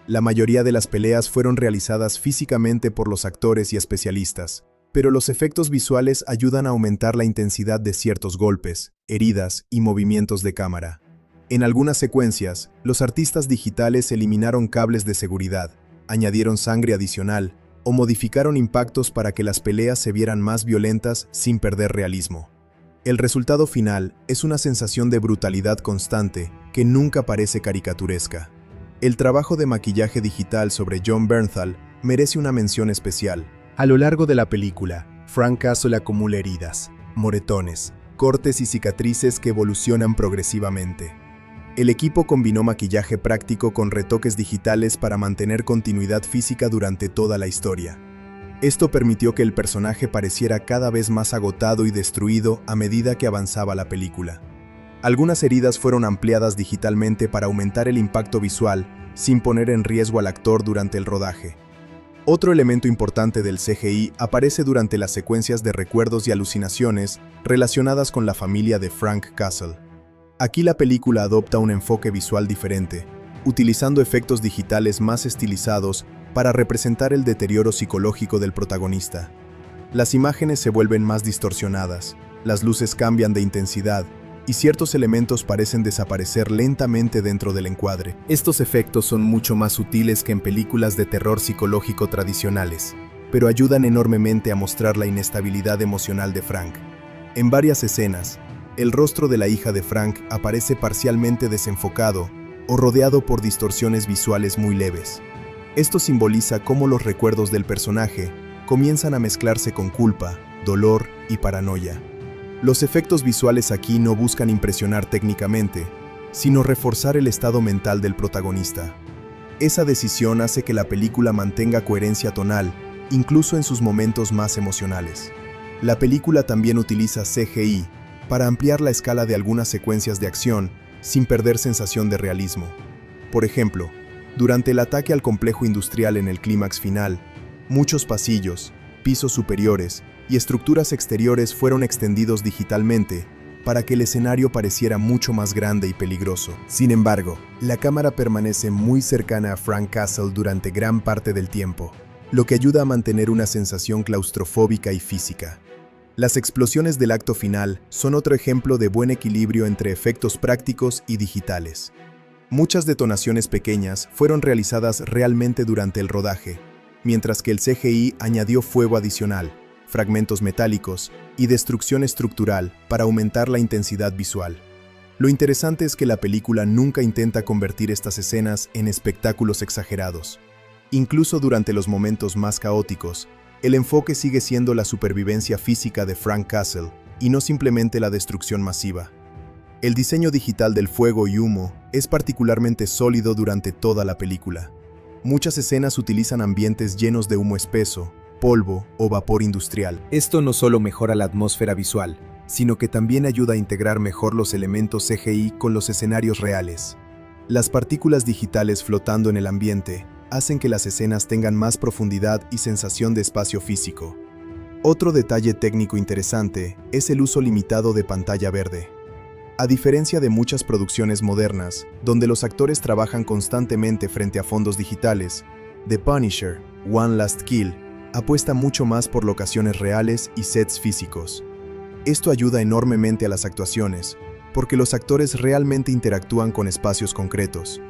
La mayoría de las peleas fueron realizadas físicamente por los actores y especialistas, pero los efectos visuales ayudan a aumentar la intensidad de ciertos golpes, heridas y movimientos de cámara. En algunas secuencias, los artistas digitales eliminaron cables de seguridad, añadieron sangre adicional o modificaron impactos para que las peleas se vieran más violentas sin perder realismo. El resultado final es una sensación de brutalidad constante que nunca parece caricaturesca. El trabajo de maquillaje digital sobre Jon Bernthal merece una mención especial. A lo largo de la película, Frank Castle acumula heridas, moretones, cortes y cicatrices que evolucionan progresivamente. El equipo combinó maquillaje práctico con retoques digitales para mantener continuidad física durante toda la historia. Esto permitió que el personaje pareciera cada vez más agotado y destruido a medida que avanzaba la película. Algunas heridas fueron ampliadas digitalmente para aumentar el impacto visual sin poner en riesgo al actor durante el rodaje. Otro elemento importante del CGI aparece durante las secuencias de recuerdos y alucinaciones relacionadas con la familia de Frank Castle. Aquí la película adopta un enfoque visual diferente, utilizando efectos digitales más estilizados para representar el deterioro psicológico del protagonista. Las imágenes se vuelven más distorsionadas, las luces cambian de intensidad, y ciertos elementos parecen desaparecer lentamente dentro del encuadre. Estos efectos son mucho más sutiles que en películas de terror psicológico tradicionales, pero ayudan enormemente a mostrar la inestabilidad emocional de Frank. En varias escenas, el rostro de la hija de Frank aparece parcialmente desenfocado o rodeado por distorsiones visuales muy leves. Esto simboliza cómo los recuerdos del personaje comienzan a mezclarse con culpa, dolor y paranoia. Los efectos visuales aquí no buscan impresionar técnicamente, sino reforzar el estado mental del protagonista. Esa decisión hace que la película mantenga coherencia tonal, incluso en sus momentos más emocionales. La película también utiliza CGI para ampliar la escala de algunas secuencias de acción sin perder sensación de realismo. Por ejemplo, durante el ataque al complejo industrial en el clímax final, muchos pasillos, pisos superiores y estructuras exteriores fueron extendidos digitalmente para que el escenario pareciera mucho más grande y peligroso. Sin embargo, la cámara permanece muy cercana a Frank Castle durante gran parte del tiempo, lo que ayuda a mantener una sensación claustrofóbica y física. Las explosiones del acto final son otro ejemplo de buen equilibrio entre efectos prácticos y digitales. Muchas detonaciones pequeñas fueron realizadas realmente durante el rodaje, mientras que el CGI añadió fuego adicional, fragmentos metálicos y destrucción estructural para aumentar la intensidad visual. Lo interesante es que la película nunca intenta convertir estas escenas en espectáculos exagerados. Incluso durante los momentos más caóticos, el enfoque sigue siendo la supervivencia física de Frank Castle y no simplemente la destrucción masiva. El diseño digital del fuego y humo es particularmente sólido durante toda la película. Muchas escenas utilizan ambientes llenos de humo espeso, polvo o vapor industrial. Esto no solo mejora la atmósfera visual, sino que también ayuda a integrar mejor los elementos CGI con los escenarios reales. Las partículas digitales flotando en el ambiente hacen que las escenas tengan más profundidad y sensación de espacio físico. Otro detalle técnico interesante es el uso limitado de pantalla verde. A diferencia de muchas producciones modernas, donde los actores trabajan constantemente frente a fondos digitales, The Punisher, One Last Kill, apuesta mucho más por locaciones reales y sets físicos. Esto ayuda enormemente a las actuaciones, porque los actores realmente interactúan con espacios concretos.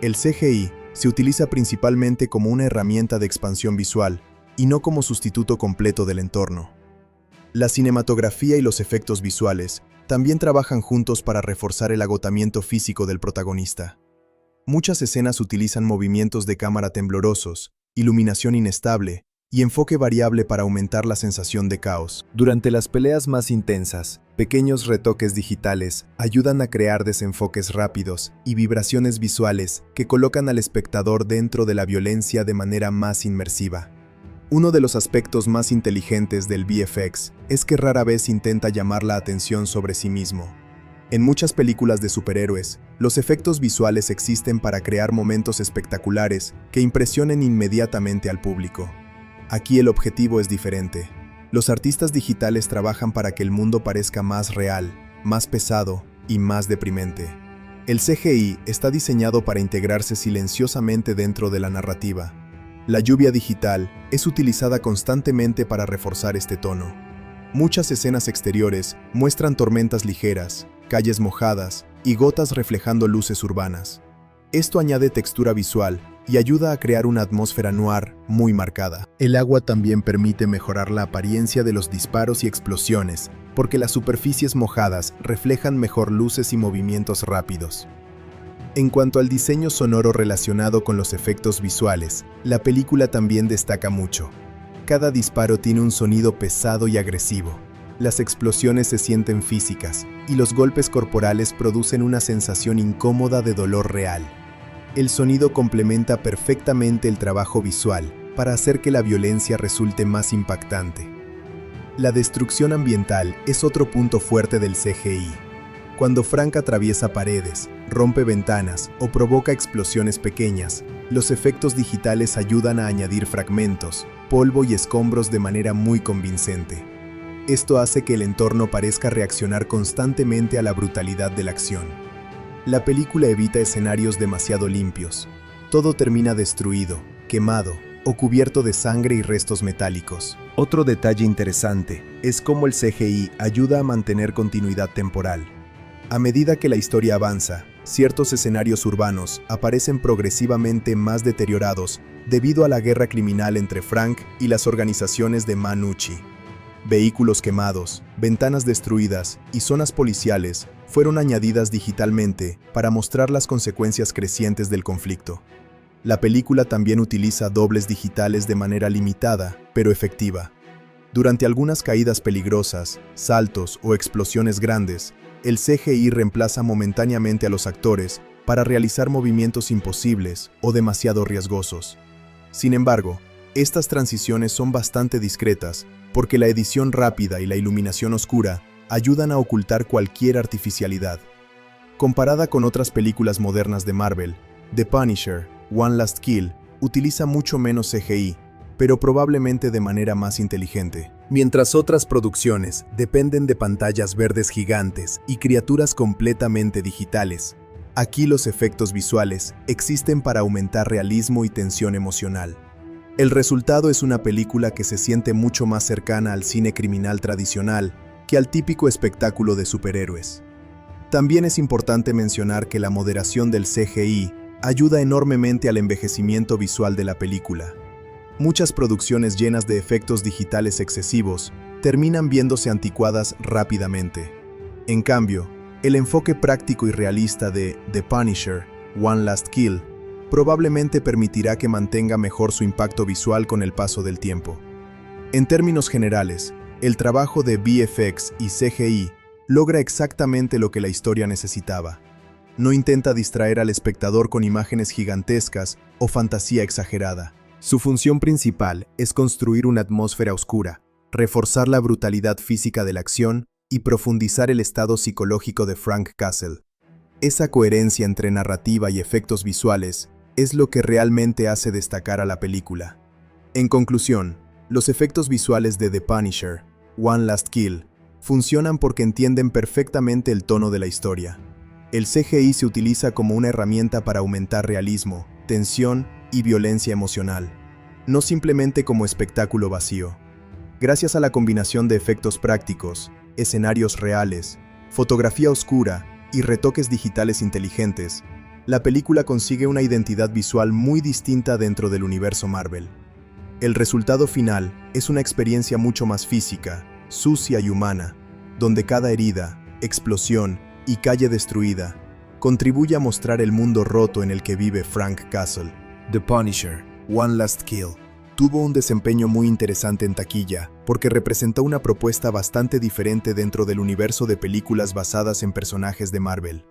El CGI se utiliza principalmente como una herramienta de expansión visual y no como sustituto completo del entorno. La cinematografía y los efectos visuales también trabajan juntos para reforzar el agotamiento físico del protagonista. Muchas escenas utilizan movimientos de cámara temblorosos, iluminación inestable y enfoque variable para aumentar la sensación de caos. Durante las peleas más intensas, pequeños retoques digitales ayudan a crear desenfoques rápidos y vibraciones visuales que colocan al espectador dentro de la violencia de manera más inmersiva. Uno de los aspectos más inteligentes del VFX es que rara vez intenta llamar la atención sobre sí mismo. En muchas películas de superhéroes, los efectos visuales existen para crear momentos espectaculares que impresionen inmediatamente al público. Aquí el objetivo es diferente. Los artistas digitales trabajan para que el mundo parezca más real, más pesado y más deprimente. El CGI está diseñado para integrarse silenciosamente dentro de la narrativa. La lluvia digital es utilizada constantemente para reforzar este tono. Muchas escenas exteriores muestran tormentas ligeras, calles mojadas y gotas reflejando luces urbanas. Esto añade textura visual y ayuda a crear una atmósfera noir muy marcada. El agua también permite mejorar la apariencia de los disparos y explosiones, porque las superficies mojadas reflejan mejor luces y movimientos rápidos. En cuanto al diseño sonoro relacionado con los efectos visuales, la película también destaca mucho. Cada disparo tiene un sonido pesado y agresivo. Las explosiones se sienten físicas y los golpes corporales producen una sensación incómoda de dolor real. El sonido complementa perfectamente el trabajo visual para hacer que la violencia resulte más impactante. La destrucción ambiental es otro punto fuerte del CGI. Cuando Frank atraviesa paredes, rompe ventanas o provoca explosiones pequeñas, los efectos digitales ayudan a añadir fragmentos, polvo y escombros de manera muy convincente. Esto hace que el entorno parezca reaccionar constantemente a la brutalidad de la acción. La película evita escenarios demasiado limpios. Todo termina destruido, quemado o cubierto de sangre y restos metálicos. Otro detalle interesante es cómo el CGI ayuda a mantener continuidad temporal. A medida que la historia avanza, ciertos escenarios urbanos aparecen progresivamente más deteriorados debido a la guerra criminal entre Frank y las organizaciones de Manucci. Vehículos quemados, ventanas destruidas y zonas policiales fueron añadidas digitalmente para mostrar las consecuencias crecientes del conflicto. La película también utiliza dobles digitales de manera limitada, pero efectiva. Durante algunas caídas peligrosas, saltos o explosiones grandes, el CGI reemplaza momentáneamente a los actores para realizar movimientos imposibles o demasiado riesgosos. Sin embargo, estas transiciones son bastante discretas porque la edición rápida y la iluminación oscura ayudan a ocultar cualquier artificialidad. Comparada con otras películas modernas de Marvel, The Punisher, One Last Kill utiliza mucho menos CGI, pero probablemente de manera más inteligente. Mientras otras producciones dependen de pantallas verdes gigantes y criaturas completamente digitales, aquí los efectos visuales existen para aumentar realismo y tensión emocional. El resultado es una película que se siente mucho más cercana al cine criminal tradicional que al típico espectáculo de superhéroes. También es importante mencionar que la moderación del CGI ayuda enormemente al envejecimiento visual de la película. Muchas producciones llenas de efectos digitales excesivos terminan viéndose anticuadas rápidamente. En cambio, el enfoque práctico y realista de The Punisher, One Last Kill, probablemente permitirá que mantenga mejor su impacto visual con el paso del tiempo. En términos generales, el trabajo de VFX y CGI logra exactamente lo que la historia necesitaba. No intenta distraer al espectador con imágenes gigantescas o fantasía exagerada. Su función principal es construir una atmósfera oscura, reforzar la brutalidad física de la acción y profundizar el estado psicológico de Frank Castle. Esa coherencia entre narrativa y efectos visuales es lo que realmente hace destacar a la película. En conclusión, los efectos visuales de The Punisher, One Last Kill, funcionan porque entienden perfectamente el tono de la historia. El CGI se utiliza como una herramienta para aumentar realismo, tensión y violencia emocional, no simplemente como espectáculo vacío. Gracias a la combinación de efectos prácticos, escenarios reales, fotografía oscura y retoques digitales inteligentes, la película consigue una identidad visual muy distinta dentro del universo Marvel. El resultado final es una experiencia mucho más física, sucia y humana, donde cada herida, explosión y calle destruida contribuye a mostrar el mundo roto en el que vive Frank Castle. The Punisher, One Last Kill, tuvo un desempeño muy interesante en taquilla porque representó una propuesta bastante diferente dentro del universo de películas basadas en personajes de Marvel.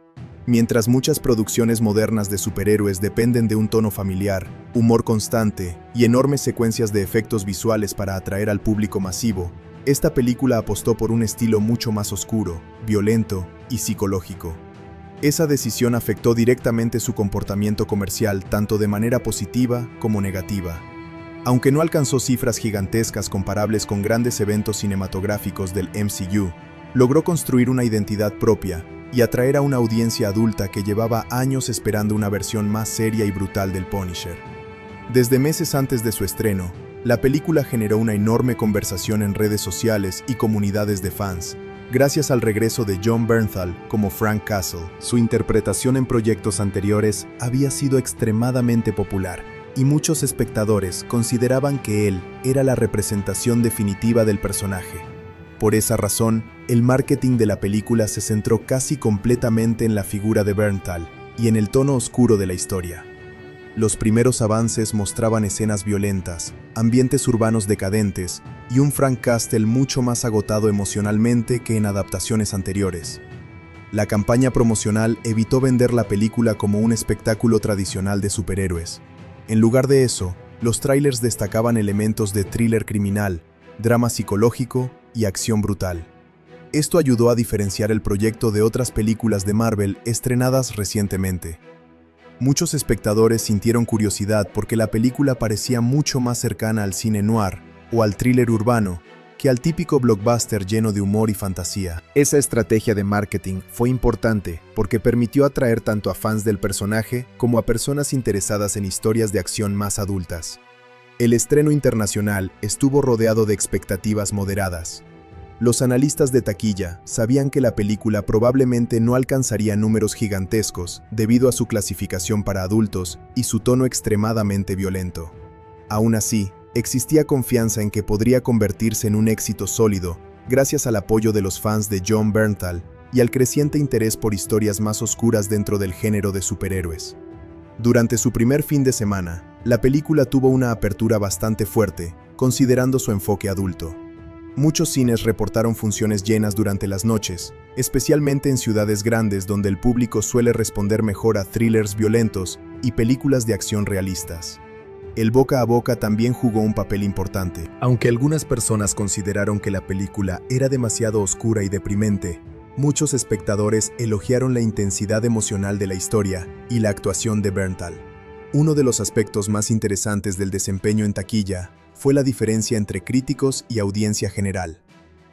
Mientras muchas producciones modernas de superhéroes dependen de un tono familiar, humor constante y enormes secuencias de efectos visuales para atraer al público masivo, esta película apostó por un estilo mucho más oscuro, violento y psicológico. Esa decisión afectó directamente su comportamiento comercial tanto de manera positiva como negativa. Aunque no alcanzó cifras gigantescas comparables con grandes eventos cinematográficos del MCU, logró construir una identidad propia y atraer a una audiencia adulta que llevaba años esperando una versión más seria y brutal del Punisher. Desde meses antes de su estreno, la película generó una enorme conversación en redes sociales y comunidades de fans, gracias al regreso de Jon Bernthal como Frank Castle. Su interpretación en proyectos anteriores había sido extremadamente popular, y muchos espectadores consideraban que él era la representación definitiva del personaje. Por esa razón, el marketing de la película se centró casi completamente en la figura de Bernthal y en el tono oscuro de la historia. Los primeros avances mostraban escenas violentas, ambientes urbanos decadentes y un Frank Castle mucho más agotado emocionalmente que en adaptaciones anteriores. La campaña promocional evitó vender la película como un espectáculo tradicional de superhéroes. En lugar de eso, los trailers destacaban elementos de thriller criminal, drama psicológico y acción brutal. Esto ayudó a diferenciar el proyecto de otras películas de Marvel estrenadas recientemente. Muchos espectadores sintieron curiosidad porque la película parecía mucho más cercana al cine noir o al thriller urbano que al típico blockbuster lleno de humor y fantasía. Esa estrategia de marketing fue importante porque permitió atraer tanto a fans del personaje como a personas interesadas en historias de acción más adultas. El estreno internacional estuvo rodeado de expectativas moderadas. Los analistas de taquilla sabían que la película probablemente no alcanzaría números gigantescos debido a su clasificación para adultos y su tono extremadamente violento. Aún así, existía confianza en que podría convertirse en un éxito sólido gracias al apoyo de los fans de Jon Bernthal y al creciente interés por historias más oscuras dentro del género de superhéroes. Durante su primer fin de semana, la película tuvo una apertura bastante fuerte, considerando su enfoque adulto. Muchos cines reportaron funciones llenas durante las noches, especialmente en ciudades grandes donde el público suele responder mejor a thrillers violentos y películas de acción realistas. El boca a boca también jugó un papel importante. Aunque algunas personas consideraron que la película era demasiado oscura y deprimente, muchos espectadores elogiaron la intensidad emocional de la historia y la actuación de Bernthal. Uno de los aspectos más interesantes del desempeño en taquilla fue la diferencia entre críticos y audiencia general.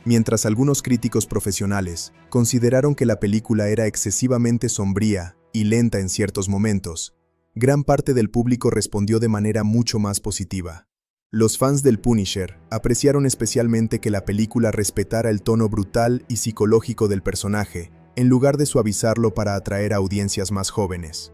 Mientras algunos críticos profesionales consideraron que la película era excesivamente sombría y lenta en ciertos momentos, gran parte del público respondió de manera mucho más positiva. Los fans del Punisher apreciaron especialmente que la película respetara el tono brutal y psicológico del personaje, en lugar de suavizarlo para atraer a audiencias más jóvenes.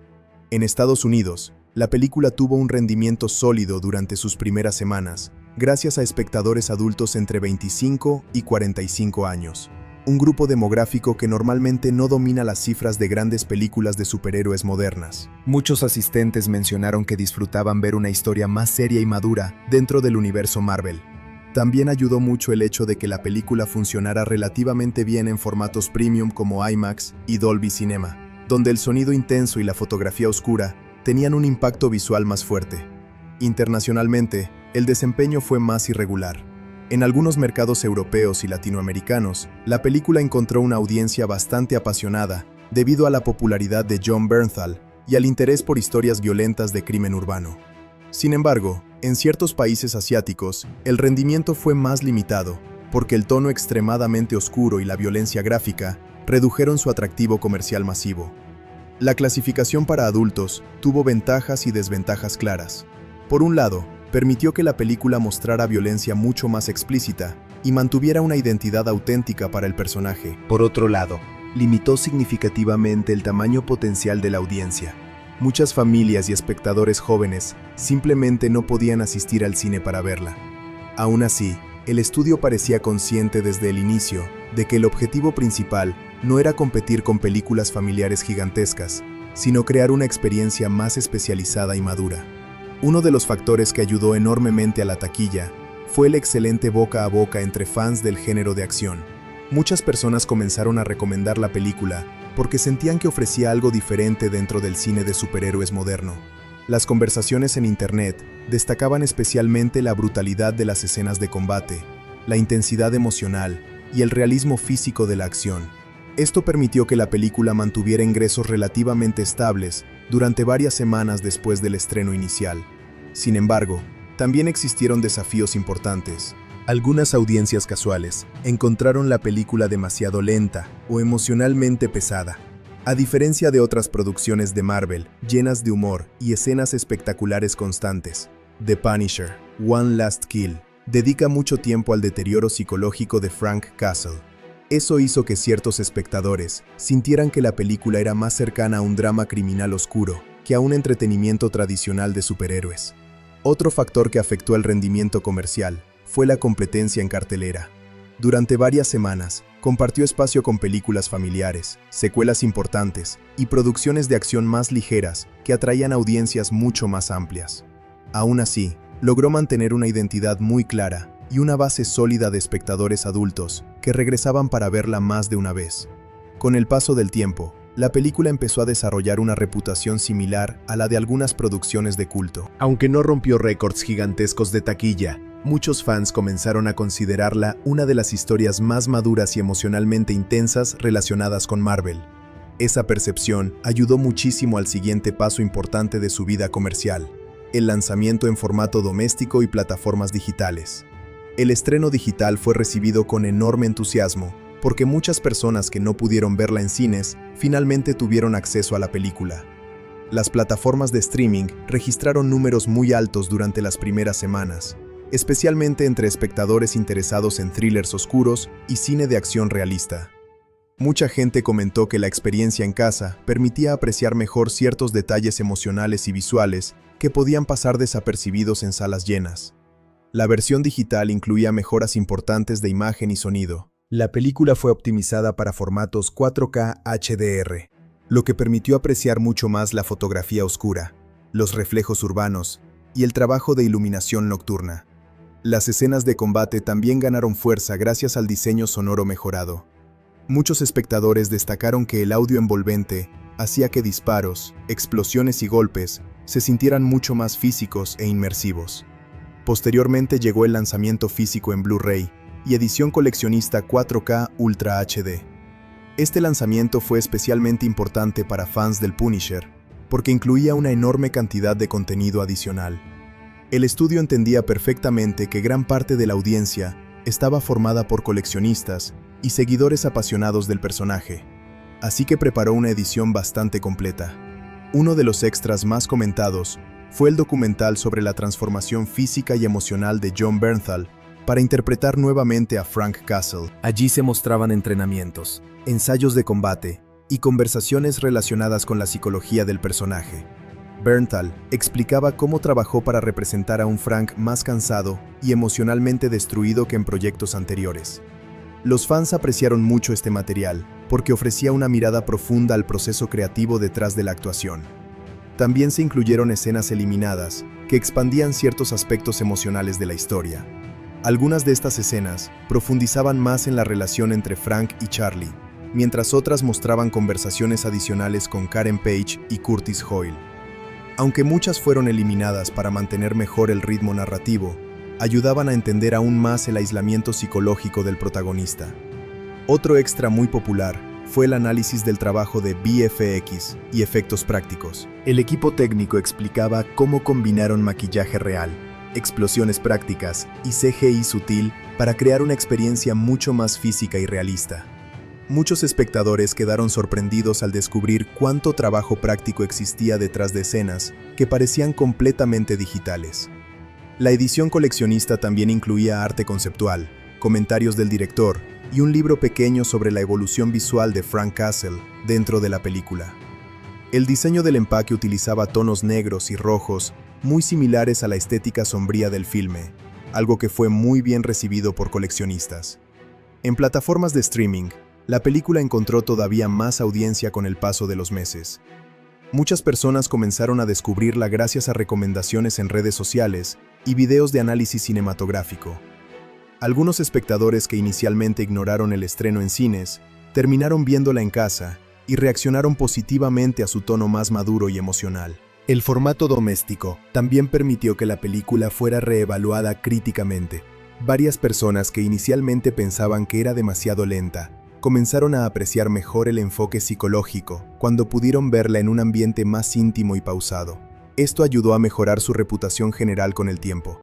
En Estados Unidos, la película tuvo un rendimiento sólido durante sus primeras semanas, gracias a espectadores adultos entre 25 y 45 años, un grupo demográfico que normalmente no domina las cifras de grandes películas de superhéroes modernas. Muchos asistentes mencionaron que disfrutaban ver una historia más seria y madura dentro del universo Marvel. También ayudó mucho el hecho de que la película funcionara relativamente bien en formatos premium como IMAX y Dolby Cinema, donde el sonido intenso y la fotografía oscura tenían un impacto visual más fuerte. Internacionalmente, el desempeño fue más irregular. En algunos mercados europeos y latinoamericanos, la película encontró una audiencia bastante apasionada debido a la popularidad de Jon Bernthal y al interés por historias violentas de crimen urbano. Sin embargo, en ciertos países asiáticos, el rendimiento fue más limitado, porque el tono extremadamente oscuro y la violencia gráfica redujeron su atractivo comercial masivo. La clasificación para adultos tuvo ventajas y desventajas claras. Por un lado, permitió que la película mostrara violencia mucho más explícita y mantuviera una identidad auténtica para el personaje. Por otro lado, limitó significativamente el tamaño potencial de la audiencia. Muchas familias y espectadores jóvenes simplemente no podían asistir al cine para verla. Aún así, el estudio parecía consciente desde el inicio de que el objetivo principal no era competir con películas familiares gigantescas, sino crear una experiencia más especializada y madura. Uno de los factores que ayudó enormemente a la taquilla fue el excelente boca a boca entre fans del género de acción. Muchas personas comenzaron a recomendar la película porque sentían que ofrecía algo diferente dentro del cine de superhéroes moderno. Las conversaciones en Internet destacaban especialmente la brutalidad de las escenas de combate, la intensidad emocional y el realismo físico de la acción. Esto permitió que la película mantuviera ingresos relativamente estables durante varias semanas después del estreno inicial. Sin embargo, también existieron desafíos importantes. Algunas audiencias casuales encontraron la película demasiado lenta o emocionalmente pesada. A diferencia de otras producciones de Marvel, llenas de humor y escenas espectaculares constantes, The Punisher, One Last Kill, dedica mucho tiempo al deterioro psicológico de Frank Castle. Eso hizo que ciertos espectadores sintieran que la película era más cercana a un drama criminal oscuro que a un entretenimiento tradicional de superhéroes. Otro factor que afectó el rendimiento comercial fue la competencia en cartelera. Durante varias semanas, compartió espacio con películas familiares, secuelas importantes y producciones de acción más ligeras que atraían audiencias mucho más amplias. Aún así, logró mantener una identidad muy clara y una base sólida de espectadores adultos que regresaban para verla más de una vez. Con el paso del tiempo, la película empezó a desarrollar una reputación similar a la de algunas producciones de culto. Aunque no rompió récords gigantescos de taquilla, muchos fans comenzaron a considerarla una de las historias más maduras y emocionalmente intensas relacionadas con Marvel. Esa percepción ayudó muchísimo al siguiente paso importante de su vida comercial: el lanzamiento en formato doméstico y plataformas digitales. El estreno digital fue recibido con enorme entusiasmo, porque muchas personas que no pudieron verla en cines finalmente tuvieron acceso a la película. Las plataformas de streaming registraron números muy altos durante las primeras semanas, especialmente entre espectadores interesados en thrillers oscuros y cine de acción realista. Mucha gente comentó que la experiencia en casa permitía apreciar mejor ciertos detalles emocionales y visuales que podían pasar desapercibidos en salas llenas. La versión digital incluía mejoras importantes de imagen y sonido. La película fue optimizada para formatos 4K HDR, lo que permitió apreciar mucho más la fotografía oscura, los reflejos urbanos y el trabajo de iluminación nocturna. Las escenas de combate también ganaron fuerza gracias al diseño sonoro mejorado. Muchos espectadores destacaron que el audio envolvente hacía que disparos, explosiones y golpes se sintieran mucho más físicos e inmersivos. Posteriormente llegó el lanzamiento físico en Blu-ray y edición coleccionista 4K Ultra HD. Este lanzamiento fue especialmente importante para fans del Punisher, porque incluía una enorme cantidad de contenido adicional. El estudio entendía perfectamente que gran parte de la audiencia estaba formada por coleccionistas y seguidores apasionados del personaje, así que preparó una edición bastante completa. Uno de los extras más comentados fue el documental sobre la transformación física y emocional de Jon Bernthal para interpretar nuevamente a Frank Castle. Allí se mostraban entrenamientos, ensayos de combate y conversaciones relacionadas con la psicología del personaje. Bernthal explicaba cómo trabajó para representar a un Frank más cansado y emocionalmente destruido que en proyectos anteriores. Los fans apreciaron mucho este material porque ofrecía una mirada profunda al proceso creativo detrás de la actuación. También se incluyeron escenas eliminadas que expandían ciertos aspectos emocionales de la historia. Algunas de estas escenas profundizaban más en la relación entre Frank y Charlie, mientras otras mostraban conversaciones adicionales con Karen Page y Curtis Hoyle. Aunque muchas fueron eliminadas para mantener mejor el ritmo narrativo, ayudaban a entender aún más el aislamiento psicológico del protagonista. Otro extra muy popular fue el análisis del trabajo de VFX y efectos prácticos. El equipo técnico explicaba cómo combinaron maquillaje real, explosiones prácticas y CGI sutil para crear una experiencia mucho más física y realista. Muchos espectadores quedaron sorprendidos al descubrir cuánto trabajo práctico existía detrás de escenas que parecían completamente digitales. La edición coleccionista también incluía arte conceptual, comentarios del director y un libro pequeño sobre la evolución visual de Frank Castle dentro de la película. El diseño del empaque utilizaba tonos negros y rojos muy similares a la estética sombría del filme, algo que fue muy bien recibido por coleccionistas. En plataformas de streaming, la película encontró todavía más audiencia con el paso de los meses. Muchas personas comenzaron a descubrirla gracias a recomendaciones en redes sociales y videos de análisis cinematográfico. Algunos espectadores que inicialmente ignoraron el estreno en cines, terminaron viéndola en casa y reaccionaron positivamente a su tono más maduro y emocional. El formato doméstico también permitió que la película fuera reevaluada críticamente. Varias personas que inicialmente pensaban que era demasiado lenta, comenzaron a apreciar mejor el enfoque psicológico cuando pudieron verla en un ambiente más íntimo y pausado. Esto ayudó a mejorar su reputación general con el tiempo.